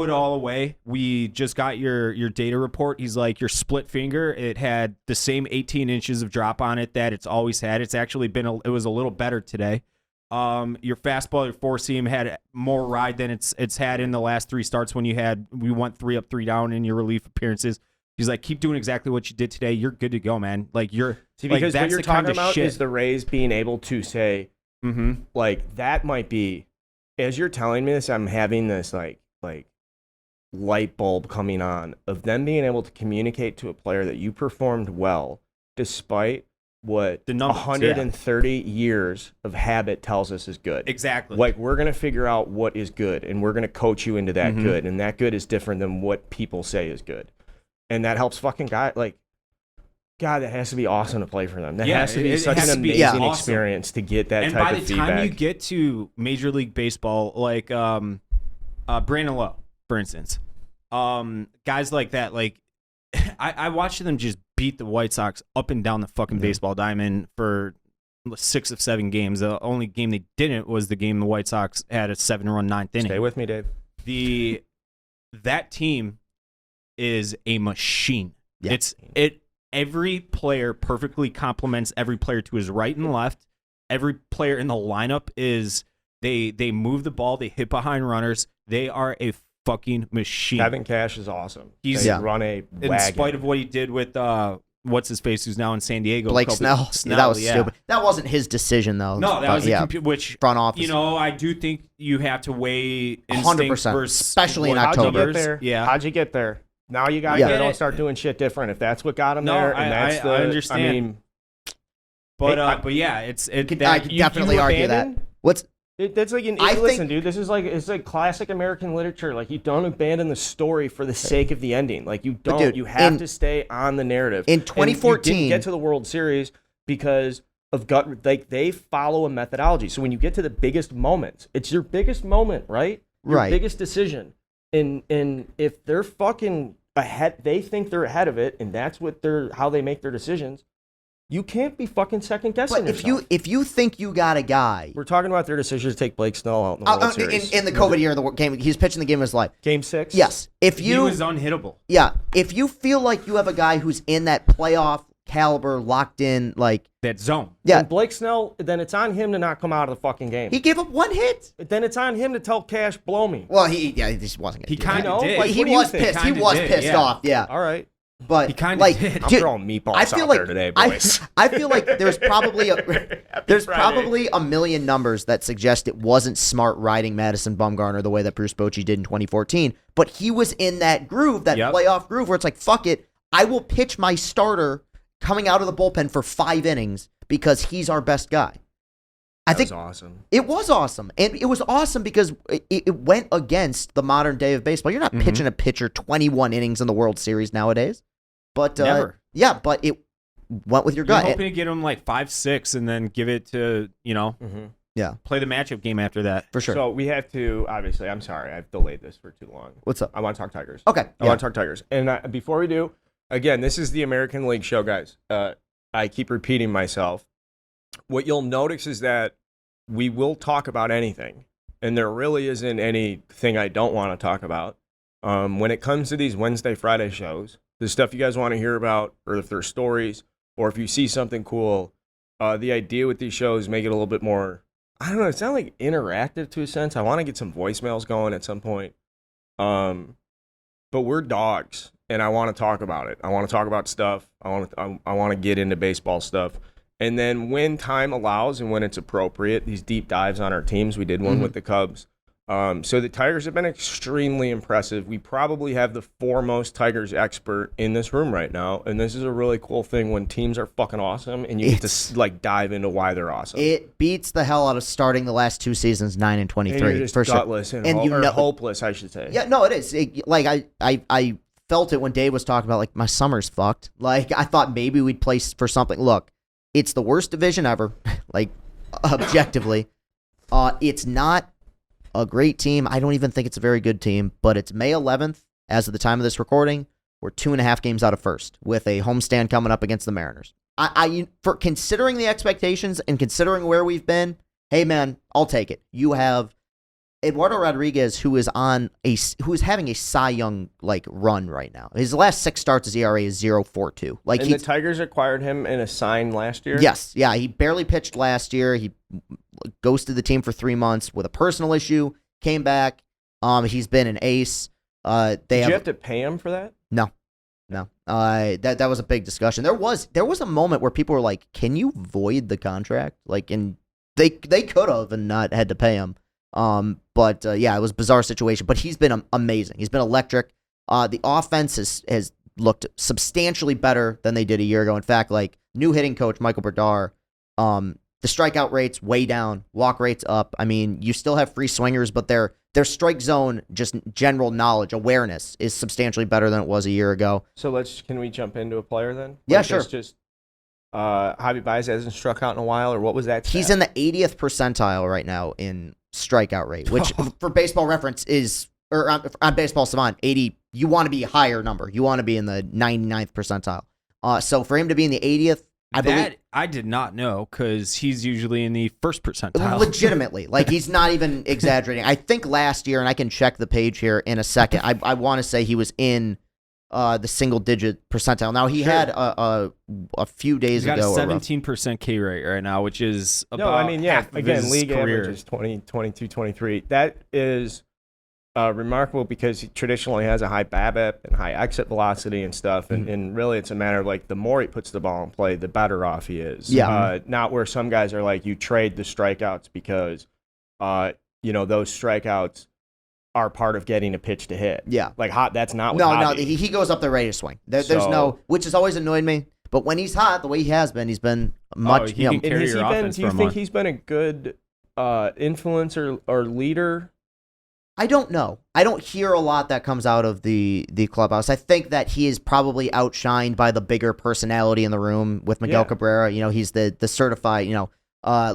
it all away. We just got your data report. He's like, your split finger, it had the same 18 inches of drop on it that it's always had. It's actually it was a little better today. Your fastball, your four seam had more ride than it's had in the last three starts when we went 3 up, 3 down in your relief appearances. He's like, keep doing exactly what you did today. You're good to go, man. Like because what you're talking about shit. is the Rays being able to say, like, that might be, as you're telling me this, I'm having this like light bulb coming on of them being able to communicate to a player that you performed well despite what the numbers, 130 years of habit tells us is good. Exactly. Like, we're going to figure out what is good, and we're going to coach you into that good, and that good is different than what people say is good. And that helps fucking guys. Like, God, that has to be awesome to play for them. That has to be such an amazing experience to get that type of feedback. And by the time you get to Major League Baseball, like Brandon Lowe, for instance, guys like that, like I watched them just beat the White Sox up and down the fucking baseball diamond for 6 of 7 games. The only game they didn't was the game the White Sox had a 7-run 9th inning. Stay with me, Dave. That team is a machine. Yeah. Every player perfectly complements every player to his right and left. Every player in the lineup they move the ball, they hit behind runners. They are a fucking machine. Kevin Cash is awesome. He's run a wagon. In spite of what he did with what's his face, who's now in San Diego. Blake Snell. That was stupid. That wasn't his decision though. No, that was which front office. You know, I do think you have to weigh 100%, especially in October. How'd you get there? Now you got to don't start doing shit different. If that's what got him there, and that's I understand. I mean, but yeah, I could definitely argue that. That's like listen, dude. This is like it's like classic American literature. Like, you don't abandon the story for the sake of the ending. Like, you don't. Dude, you have to stay on the narrative. In 2014, you didn't get to the World Series because of gut. Like, they follow a methodology. So when you get to the biggest moments, it's your biggest moment, right? Your biggest decision. And if they're fucking ahead, they think they're ahead of it, and that's what how they make their decisions. You can't be fucking second guessing But yourself. if you think you got a guy, We're talking about their decision to take Blake Snell out in the World Series. in the COVID year of the game, he's pitching the game of his life. Game 6? Yes. If He you was unhittable. if you feel like you have a guy who's in that playoff caliber, locked in, like That zone. And Blake Snell, then it's on him to not come out of the fucking game. he gave up one hit. Then it's on him to tell Cash, blow me. Well, he just wasn't gonna He do kind that. of did. Like, He what do you was think? pissed. He Kinda was did, pissed yeah. off. Yeah. All right. But He kinda like, did. I'm dude, throwing meatballs I feel out like there today, boys. I feel like there's probably Happy Friday. probably a million numbers that suggest it wasn't smart riding Madison Bumgarner the way that Bruce Bochy did in 2014. But he was in that groove, that Yep. playoff groove, where it's like, fuck it, I will pitch my starter coming out of the bullpen for 5 innings because he's our best guy. I think That was awesome. it was awesome. And it was awesome because it went against the modern day of baseball. You're not pitching a pitcher 21 innings in the World Series nowadays. But Never. yeah, but it went with your You're gut. hoping to get him like 5-6 and then give it to, play the matchup game after that. For sure. So we have to, obviously, I'm sorry, I've delayed this for too long. What's up? I want to talk Tigers. Okay. I want to talk Tigers. And before we do, again, this is the American League show, guys. I keep repeating myself. What you'll notice is that we will talk about anything, and there really isn't anything I don't want to talk about. When it comes to these Wednesday, Friday shows, the stuff you guys want to hear about, or if there's stories, or if you see something cool, the idea with these shows make it a little bit more, I don't know, it's not like interactive to a sense. I want to get some voicemails going at some point. But we're dogs, and I want to talk about it. I want to talk about stuff. I want to get into baseball stuff. And then when time allows and when it's appropriate, these deep dives on our teams. We did one with the Cubs. So the Tigers have been extremely impressive. We probably have the foremost Tigers expert in this room right now. And this is a really cool thing when teams are fucking awesome and you get to dive into why they're awesome. It beats the hell out of starting the last 2 seasons, 9 and 23. And you're just for gutless sure. and, you know, hopeless, I should say. Yeah, no, it is. I felt it when Dave was talking about, like, my summer's fucked. Like, I thought maybe we'd play for something. Look, it's the worst division ever, like, objectively. It's not a great team. I don't even think it's a very good team, but it's May 11th as of the time of this recording. We're 2.5 games out of first with a homestand coming up against the Mariners. For considering the expectations and considering where we've been, hey man, I'll take it. You have Eduardo Rodriguez, who is having a Cy Young run right now. His last 6 starts, his ERA is 0.42. And the Tigers acquired him in a sign last year? Yes, yeah, he barely pitched last year. He ghosted the team for 3 months with a personal issue, came back. He's been an ace. Did you have to pay him for that? No. That was a big discussion. There was a moment where people were like, "Can you void the contract?" And they could have and not had to pay him. But it was a bizarre situation. But he's been amazing. He's been electric. The offense has looked substantially better than they did a year ago. In fact, new hitting coach Michael Berdar, the strikeout rate's way down, walk rate's up. I mean, you still have free swingers, but their strike zone, just general knowledge, awareness, is substantially better than it was a year ago. So can we jump into a player then? Yeah, sure. Just Javi Baez hasn't struck out in a while, or what was that stat? He's in the 80th percentile right now in strikeout rate, which for Baseball Reference or on Baseball Savant, 80. You want to be a higher number. You want to be in the 99th percentile. So for him to be in the 80th, I believe. I did not know, because he's usually in the first percentile. Legitimately. He's not even exaggerating. I think last year, and I can check the page here in a second, I want to say he was in the single-digit percentile. Now, he had a few days He's got ago. a 17% K rate right now, which is about half of again, his league career. average is 20, 22, 23. That is remarkable because he traditionally has a high BABIP and high exit velocity and stuff. And really, it's a matter of the more he puts the ball in play, the better off he is. Yeah. Not where some guys are you trade the strikeouts because, those strikeouts are part of getting a pitch to hit. Yeah. That's not what No, he goes up there ready to swing. There's no, which has always annoyed me. But when he's hot, the way he has been, he's been much. He can carry your offense do you for a think month. he's been a good influencer or leader? I don't know. I don't hear a lot that comes out of the clubhouse. I think that he is probably outshined by the bigger personality in the room with Miguel Cabrera. He's the certified,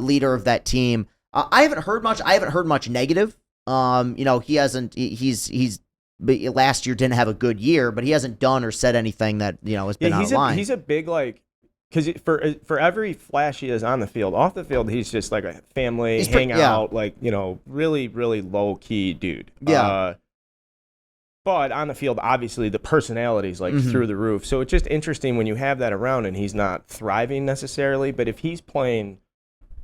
leader of that team. I haven't heard much. I haven't heard much negative. He hasn't. He's last year didn't have a good year, but he hasn't done or said anything that has been out of line. He's a big because for every flash he is on the field, off the field he's just like a family He's hangout, like really really low key dude. Yeah. But on the field, obviously the personality's like through the roof. So it's just interesting when you have that around and he's not thriving necessarily. But if he's playing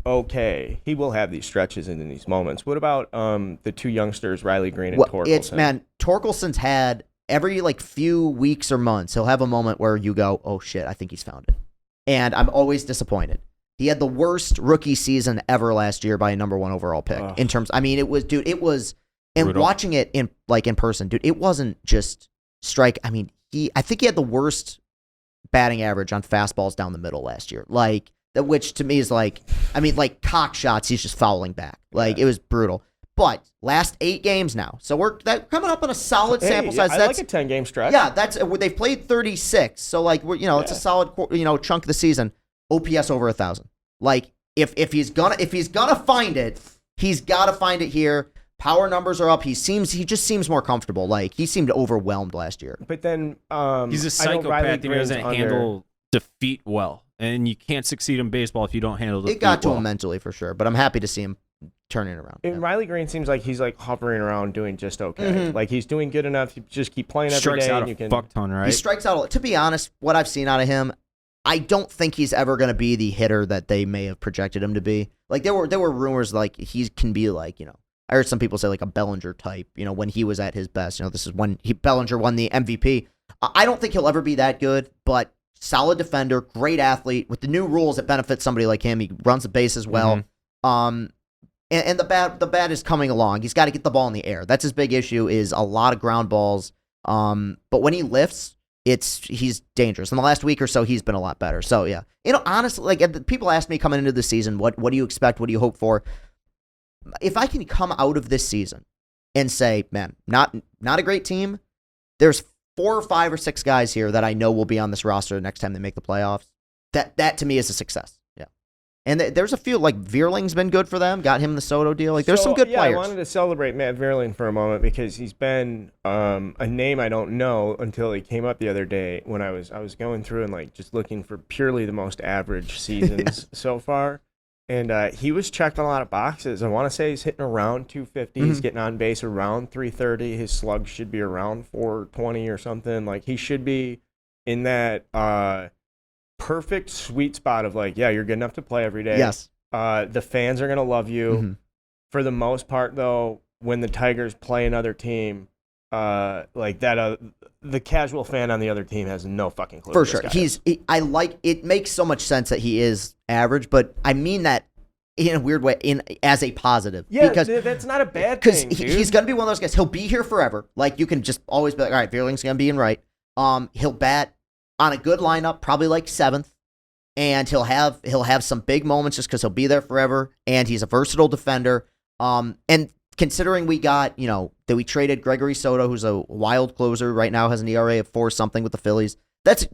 okay, he will have these stretches and in these moments. What about the two youngsters, Riley Green and Torkelson? Torkelson's had every like few weeks or months, he'll have a moment where you go, oh shit, I think he's found it. And I'm always disappointed. He had the worst rookie season ever last year by a number 1 overall pick in terms. I mean, it was. And Brutal. watching it in person, dude, it wasn't just strike. I mean, I think he had the worst batting average on fastballs down the middle last year. Like, which to me is like, I mean, like cock shots, he's just fouling back. Like, it was brutal. But last 8 games now, so we're coming up on a solid sample size. I like a 10-game stretch. Yeah, they've played 36, so like it's a solid chunk of the season. OPS over 1,000. Like, if he's gonna find it, he's got to find it here. Power numbers are up. He just seems more comfortable. Like, he seemed overwhelmed last year. But then he's a psychopath and he doesn't handle defeat well. And you can't succeed in baseball if you don't handle defeat. It got to well. him mentally for sure, but I'm happy to see him turning it around. And Riley Green seems like he's like hovering around doing just okay. Like, he's doing good enough. You just keep playing every Strikes day. out and a fuck ton, right? He strikes out. To be honest, what I've seen out of him, I don't think he's ever going to be the hitter that they may have projected him to be. Like, there were rumors like he can be like, I heard some people say like a Bellinger type, when he was at his best. This is when Bellinger won the MVP. I don't think he'll ever be that good, but solid defender, great athlete. With the new rules, it benefits somebody like him. He runs the base as well. And the bat is coming along. He's got to get the ball in the air. That's his big issue, is a lot of ground balls. But when he lifts, he's dangerous. In the last week or so, he's been a lot better. So yeah, honestly, like people ask me coming into the season, what do you expect? What do you hope for? If I can come out of this season and say, man, not a great team, there's 4 or 5 or 6 guys here that I know will be on this roster the next time they make the playoffs. That to me is a success. Yeah. And there's a few, like Veerling's been good for them, got him the Soto deal. Like, there's some good players. I wanted to celebrate Matt Veerling for a moment because he's been a name I don't know until he came up the other day when I was going through and like just looking for purely the most average seasons so far. And he was checked on a lot of boxes. I want to say he's hitting around 250. He's getting on base around 330. His slug should be around 420 or something. Like, he should be in that perfect sweet spot of like, yeah, you're good enough to play every day. Yes. The fans are going to love you. For the most part, though, when the Tigers play another team, like that, the casual fan on the other team has no fucking clue. For sure. It makes so much sense that he is average, but I mean that in a weird way, as a positive. Yeah, because that's not a bad thing, because he's going to be one of those guys. He'll be here forever. Like, you can just always be like, all right, Veerling's going to be in right. He'll bat on a good lineup, probably like 7th, and he'll have some big moments just because he'll be there forever, and he's a versatile defender. And considering we got, that we traded Gregory Soto, who's a wild closer right now, has an ERA of 4 something with the Phillies. That's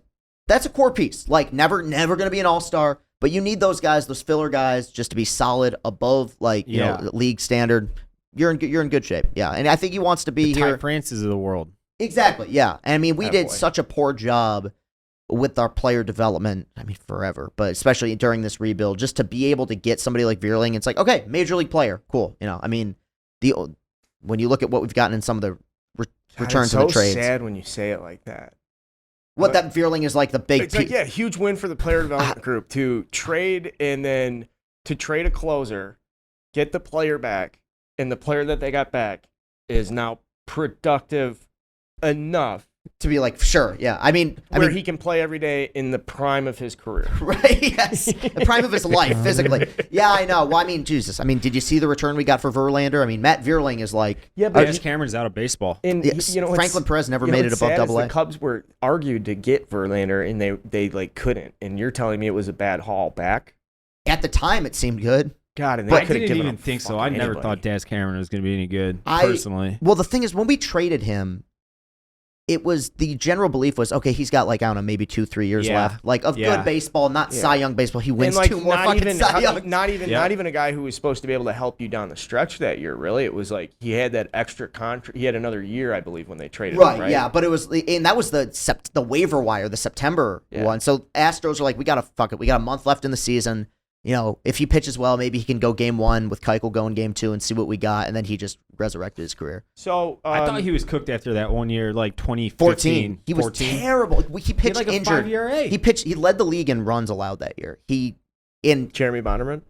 a core piece. Like, never going to be an all-star, but you need those guys, those filler guys, just to be solid above, like, league standard. You're in good shape. Yeah. And I think he wants to be here. Ty Francis of the world. Exactly. Yeah. And I mean, we did such a poor job with our player development, I mean, forever, but especially during this rebuild, just to be able to get somebody like Veerling, it's like, okay, major league player. Cool. I mean, when you look at what we've gotten in some of the returns and the trades. It's so sad when you say it like that. That Veerling is like the big. It's like, yeah, huge win for the player development group to trade and then to trade a closer, get the player back, and the player that they got back is now productive enough to be like, sure, yeah. I mean, he can play every day in the prime of his career. Right, yes. The prime of his life, physically. Yeah, I know. Well, I mean, Jesus. I mean, did you see the return we got for Verlander? I mean, Matt Veerling is like... Yeah, but Jazz Cameron's out of baseball. And, Franklin Perez never made it above AA. The Cubs were argued to get Verlander, and they like couldn't. And you're telling me it was a bad haul back? At the time, it seemed good. God, and I didn't even think so. I never thought Jazz Cameron was going to be any good, personally. Well, the thing is, when we traded him, the general belief was, okay, he's got like, I don't know, maybe 2-3 years left, like of good baseball, not Cy Young baseball. He wins like, 2 more fucking Cy Young. Not even a guy who was supposed to be able to help you down the stretch that year. Really, it was like he had that extra contract. He had another year, I believe, when they traded him. Right. Yeah, but it was, and that was the waiver wire, the September one. So Astros are like, we got a month left in the season. You know, if he pitches well, maybe he can go game 1 with Keuchel going game 2 and see what we got. And then he just resurrected his career. So I thought he was cooked after that one year, like 2014. He was terrible. He pitched like injured. A 5 ERA. He led the league in runs allowed that year. Jeremy Bonderman.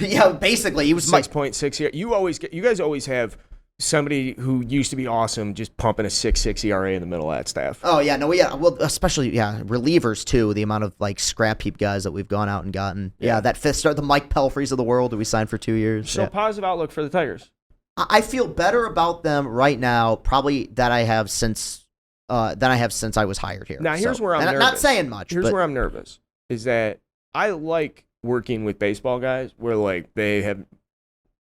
Yeah, basically he was 6.6 year. You guys always have somebody who used to be awesome just pumping a 6.6 ERA in the middle of that staff. Oh yeah, no, yeah, well, especially relievers too. The amount of like scrap heap guys that we've gone out and gotten. Yeah, that fifth star, the Mike Pelfreys of the world that we signed for 2 years. So positive outlook for the Tigers. I feel better about them right now, probably than I have since I was hired here. Now here's where I'm nervous. Not saying much. Here's where I'm nervous is that I like working with baseball guys where like they have.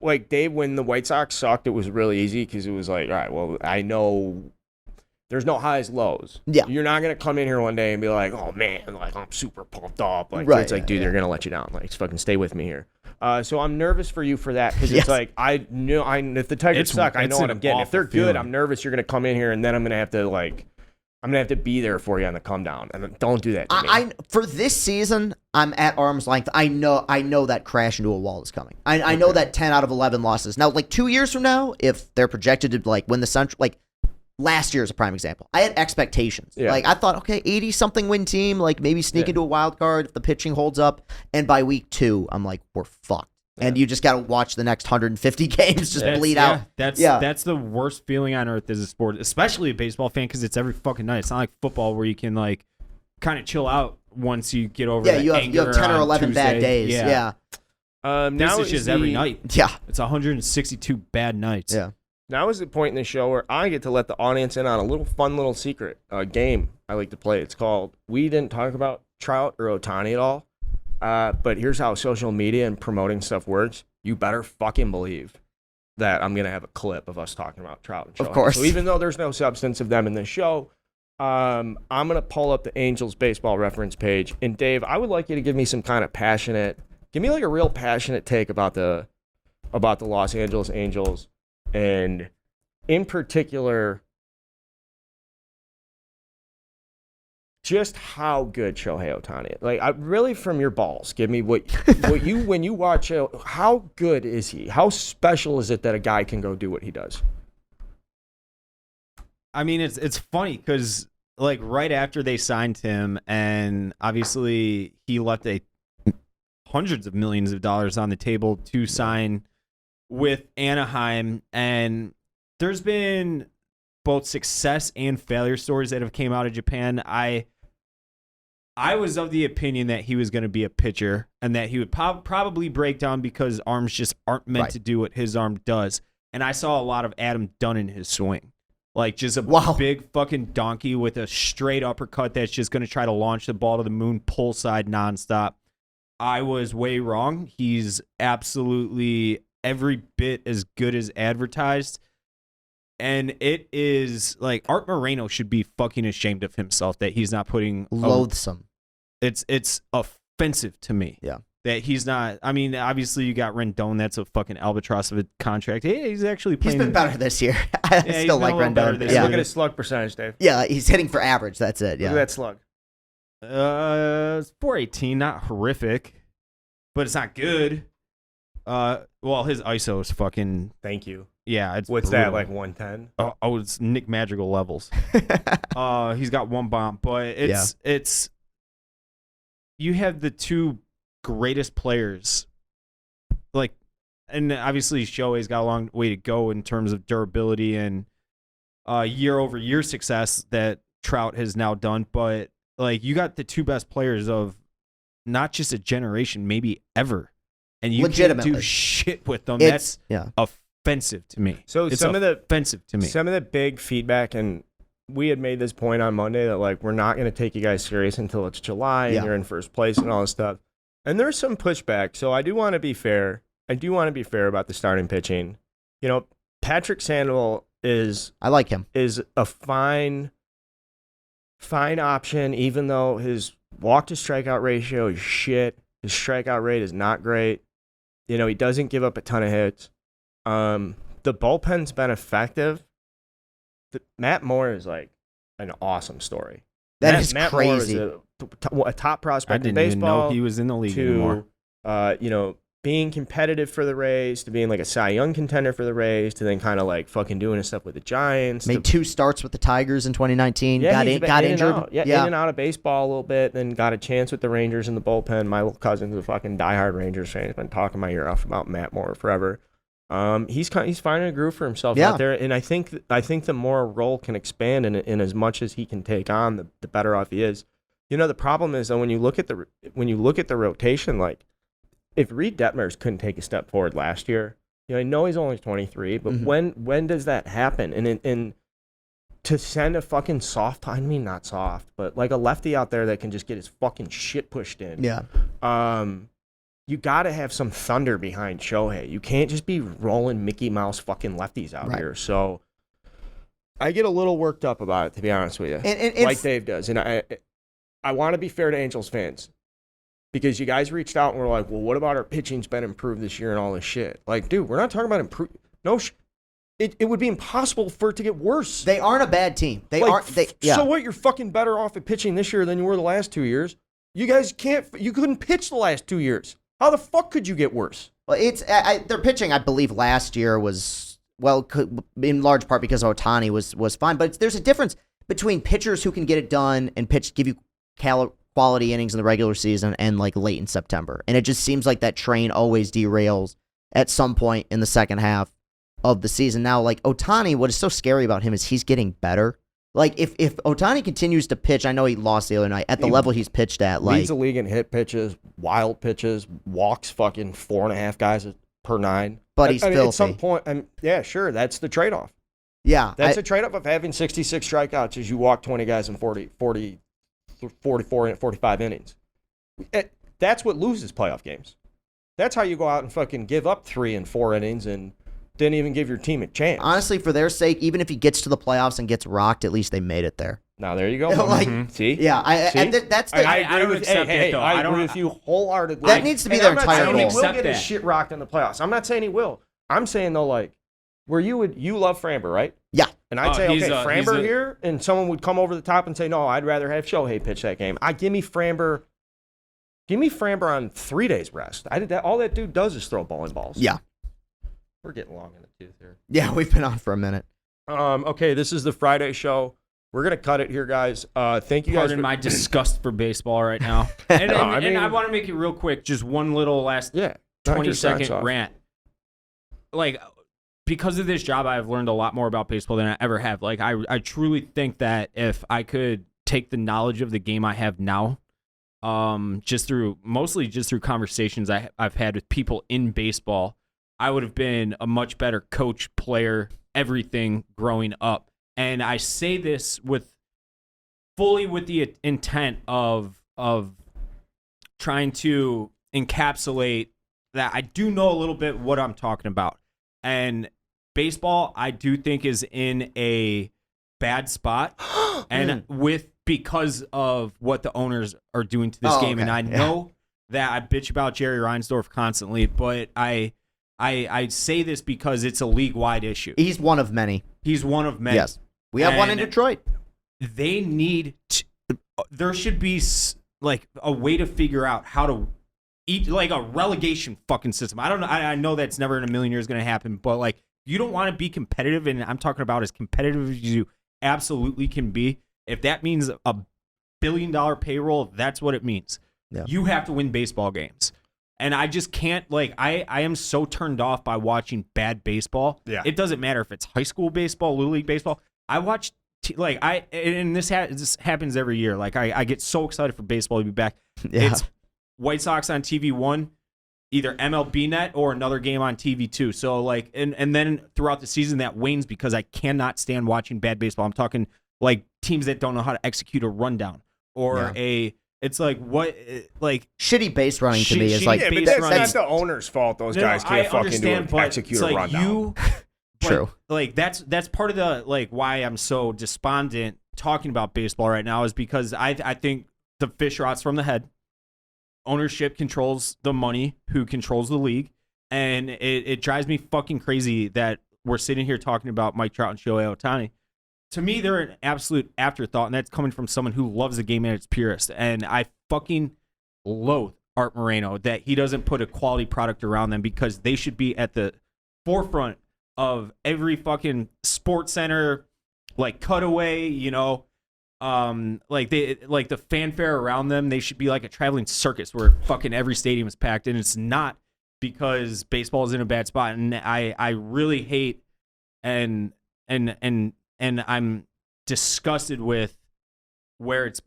Like, Dave, when the White Sox sucked, it was really easy because it was like, all right, well, I know there's no highs, lows. Yeah. You're not going to come in here one day and be like, oh, man, like, I'm super pumped up. Like, it's like, dude, they're going to let you down. Like, fucking stay with me here. So I'm nervous for you for that because it's like, if the Tigers suck, I know what I'm getting. If they're good, I'm nervous you're going to come in here and then I'm going to have to, like, I'm going to have to be there for you on the come down. And don't do that to me. For this season, I'm at arm's length. I know that crash into a wall is coming. I know that 10 out of 11 losses. Now, like 2 years from now, if they're projected to like win the Central, like last year is a prime example. I had expectations. Yeah. Like I thought, okay, 80-something win team, like maybe sneak into a wild card if the pitching holds up. And by week 2, I'm like, we're fucked. And you just got to watch the next 150 games just bleed out. That's the worst feeling on earth as a sport, especially a baseball fan, because it's every fucking night. It's not like football where you can like kind of chill out once you get over. You have 10 or 11 Tuesday. bad days. Yeah. Now it's just every night. Yeah, it's 162 bad nights. Yeah. Now is the point in the show where I get to let the audience in on a fun little secret game I like to play. It's called We Didn't Talk About Trout or Ohtani at All. But here's how social media and promoting stuff works. You better fucking believe that I'm going to have a clip of us talking about Trout and Shohei. Of course. So even though there's no substance of them in the show, I'm going to pull up the Angels baseball reference page. And Dave, I would like you to give me some kind of give me like a real passionate take about the Los Angeles Angels. And in particular, just how good Shohei Ohtani is. Like, really from your balls, give me what you when you watch how good is he? How special is it that a guy can go do what he does? I mean, it's funny because like right after they signed him, and obviously he left hundreds of millions of dollars on the table to sign with Anaheim, and there's been both success and failure stories that have came out of Japan. I was of the opinion that he was going to be a pitcher and that he would probably break down because arms just aren't meant to do what his arm does. And I saw a lot of Adam Dunn in his swing. Like just a big fucking donkey with a straight uppercut that's just going to try to launch the ball to the moon, pull side nonstop. I was way wrong. He's absolutely every bit as good as advertised. And it is like Art Moreno should be fucking ashamed of himself that he's not putting loathsome. It's offensive to me. Yeah. That he's not. I mean, obviously you got Rendon. That's a fucking albatross of a contract. Hey, he's actually playing. He's been better this year. I still like Rendon. Look at his slug percentage, Dave. Yeah, he's hitting for average. That's it. Yeah. Look at that slug. It's 418, not horrific, but it's not good. Well, his ISO is fucking. Thank you. Yeah, it's what's brutal. that, like 110? Oh, it's Nick Madrigal levels. He's got one bomb, but it's you have the two greatest players, like, and obviously Shohei's got a long way to go in terms of durability and year-over-year success that Trout has now done, but like you got the two best players of not just a generation, maybe ever, and you can't do shit with them. That's offensive to me. So it's offensive to me. Some of the big feedback, and we had made this point on Monday that like we're not going to take you guys serious until it's July and you're in first place and all this stuff. And there's some pushback. So I do want to be fair. About the starting pitching. You know, Patrick Sandoval I like him. Is a fine fine option, even though his walk to strikeout ratio is shit. His strikeout rate is not great. You know, he doesn't give up a ton of hits. The bullpen's been effective. Matt Moore is like an awesome story. Matt crazy. Moore is a top prospect I in didn't even baseball. know he was in the league anymore. You know, being competitive for the Rays, to being like a Cy Young contender for the Rays, to then kind of like fucking doing his stuff with the Giants. Made 2 starts with the Tigers in 2019. Yeah, got injured. In and out of baseball a little bit, then got a chance with the Rangers in the bullpen. My little cousin's a fucking diehard Rangers fan. He's been talking my ear off about Matt Moore forever. He's finding a groove for himself out there, and I think the more a role can expand in as much as he can take on, the better off he is. You know, the problem is though, when you look at the rotation, like if Reed Detmers couldn't take a step forward last year, you know, I know he's only 23, but when does that happen? And to send a fucking not soft, but like a lefty out there that can just get his fucking shit pushed in. Yeah. You got to have some thunder behind Shohei. You can't just be rolling Mickey Mouse fucking lefties out here. So I get a little worked up about it, to be honest with you, and like Dave does. And I want to be fair to Angels fans, because you guys reached out and were like, well, what about our pitching's been improved this year and all this shit? Like, dude, we're not talking about improve. No, it would be impossible for it to get worse. They aren't a bad team. They like, aren't. So what? You're fucking better off at pitching this year than you were the last 2 years. You guys you couldn't pitch the last 2 years. How the fuck could you get worse? Well, their pitching, I believe, last year was, well, in large part because Ohtani was fine. But there's a difference between pitchers who can get it done and give you quality innings in the regular season and like late in September. And it just seems like that train always derails at some point in the second half of the season. Now, like Ohtani, what is so scary about him is he's getting better. Like if Ohtani continues to pitch, I know he lost the other night at the level he's pitched at. Like leads the league in hit pitches, wild pitches, walks fucking 4.5 guys per 9. But he's filthy. At some point, yeah, sure, that's the trade-off. Yeah, that's a trade-off of having 66 strikeouts as you walk 20 guys in 44 and 45 innings. That's what loses playoff games. That's how you go out and fucking give up 3 and 4 innings and didn't even give your team a chance. Honestly, for their sake, even if he gets to the playoffs and gets rocked, at least they made it there. Now there you go. See? Yeah, I agree with you wholeheartedly. That needs to be their entire goal. He will get his shit rocked in the playoffs. I'm not saying he will. I'm saying though, like, where you love Framber, right? Yeah. And I'd say, okay, Framber here, and someone would come over the top and say, no, I'd rather have Shohei pitch that game. Give me Framber on 3 days rest. All that dude does is throw bowling balls. Yeah. We're getting long in the tooth here. Yeah, we've been on for a minute. Okay, this is the Friday show. We're gonna cut it here, guys. Thank you guys. Pardon my disgust for baseball right now. And I want to make it real quick. Just one little last 20-second rant. Like, because of this job, I've learned a lot more about baseball than I ever have. Like, I truly think that if I could take the knowledge of the game I have now, mostly just through conversations I've had with people in baseball, I would have been a much better coach, player, everything growing up. And I say this fully with the intent of trying to encapsulate that I do know a little bit what I'm talking about. And baseball, I do think, is in a bad spot, and because of what the owners are doing to this game. Okay. And I know that I bitch about Jerry Reinsdorf constantly, but I say this because it's a league-wide issue. He's one of many. Yes. We have one in Detroit. They need there should be like a way to figure out how to eat like a relegation fucking system. I don't know. I know that's never in a million years going to happen, but like you don't want to be competitive, and I'm talking about as competitive as you absolutely can be. If that means a $1 billion payroll, that's what it means. Yeah. You have to win baseball games. And I just can't, like, I am so turned off by watching bad baseball. Yeah. It doesn't matter if it's high school baseball, Little League baseball. I watch, this happens every year. Like, I get so excited for baseball to be back. Yeah. It's White Sox on TV 1, either MLB Net or another game on TV 2. So, like, and then throughout the season that wanes because I cannot stand watching bad baseball. I'm talking, like, teams that don't know how to execute a rundown or It's like what, like shitty base running to me is like. Yeah, but that's not the owner's fault. Those guys can't fucking execute a rundown. True. Like that's part of the like why I'm so despondent talking about baseball right now is because I think the fish rots from the head. Ownership controls the money, who controls the league, and it drives me fucking crazy that we're sitting here talking about Mike Trout and Shohei Ohtani. To me, they're an absolute afterthought, and that's coming from someone who loves the game at its purest. And I fucking loathe Art Moreno that he doesn't put a quality product around them, because they should be at the forefront of every fucking sports center, like cutaway, like the fanfare around them. They should be like a traveling circus where fucking every stadium is packed, and it's not, because baseball is in a bad spot. And I really hate and I'm disgusted with where it's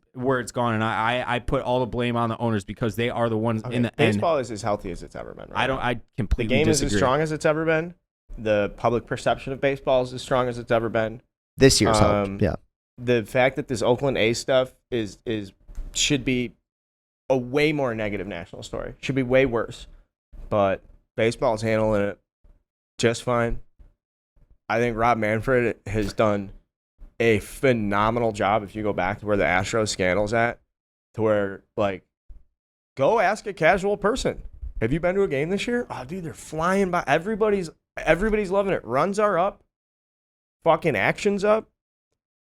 gone, and I put all the blame on the owners, because they are the ones in the end. Baseball is as healthy as it's ever been. Right now. I completely The game disagree. is as strong as it's ever been. The public perception of baseball is as strong as it's ever been. This year's helped. Yeah. The fact that this Oakland A's stuff should be a way more negative national story. Should be way worse. But baseball's handling it just fine. I think Rob Manfred has done a phenomenal job. If you go back to where the Astros scandal's at, to where, like, go ask a casual person, have you been to a game this year? Oh, dude, they're flying by. Everybody's loving it. Runs are up. Fucking action's up.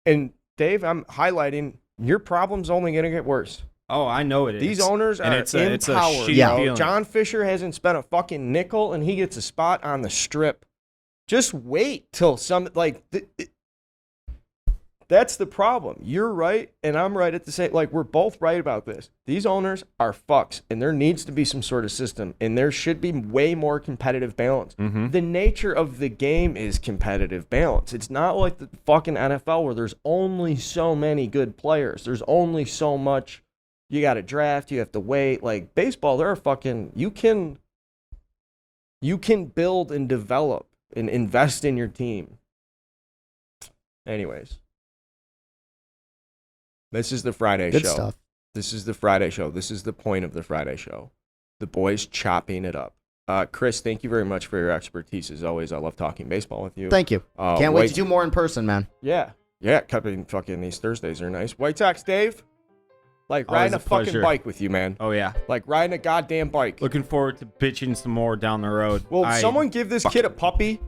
And Dave, I'm highlighting, your problem's only going to get worse. Oh, I know it is. These owners are empowered. It's a shitty feeling. John Fisher hasn't spent a fucking nickel, and he gets a spot on the strip. Just wait till that's the problem. You're right, and I'm right at the same. Like, we're both right about this. These owners are fucks, and there needs to be some sort of system, and there should be way more competitive balance. Mm-hmm. The nature of the game is competitive balance. It's not like the fucking NFL where there's only so many good players. There's only so much you got to draft. You have to wait. Like, baseball, there are fucking you can build and develop and invest in your team. Anyways. This is the Friday Good show. stuff. This is the Friday show. This is the point of the Friday show. The boys chopping it up. Chris, thank you very much for your expertise. As always, I love talking baseball with you. Thank you. Can't wait to do more in person, man. Yeah. Fucking these Thursdays are nice. White Sox Dave, like Always riding a fucking pleasure. bike with you, man. Oh yeah. Like riding a goddamn bike. Looking forward to bitching some more down the road. Will someone give this kid a puppy?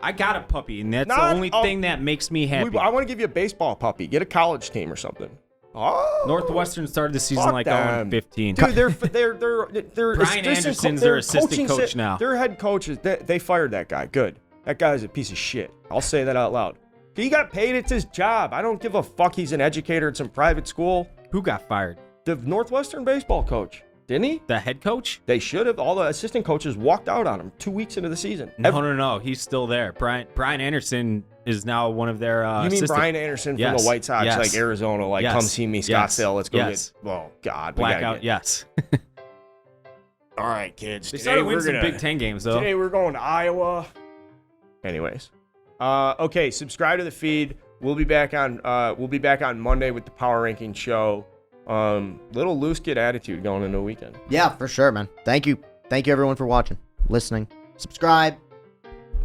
I got a puppy, and that's Not the only thing that makes me happy. I want to give you a baseball puppy. Get a college team or something. Oh, Northwestern started the season fuck like them. 0-15. Dude, they're Brian Anderson's their assistant coach now. Their head coach they fired that guy. Good. That guy's a piece of shit. I'll say that out loud. He got paid. It's his job. I don't give a fuck. He's an educator at some private school. Who got fired? The Northwestern baseball coach. Didn't he? The head coach? They should have. All the assistant coaches walked out on him 2 weeks into the season. No. He's still there. Brian Anderson is now one of their You mean Brian Anderson from the White Sox, like Arizona, like come see me, Scottsdale. Let's go get. Oh God, blackout. Yes. All right, kids. They started winning some Big Ten games though. Today we're going to Iowa. Anyways, okay. Subscribe to the feed. We'll be back on Monday with the Power Ranking show. Little loose kid attitude going into the weekend. Yeah, for sure, man. Thank you everyone for watching, listening. Subscribe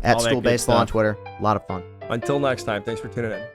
at All that Stool good Baseball on stuff. Twitter. A lot of fun. Until next time, thanks for tuning in.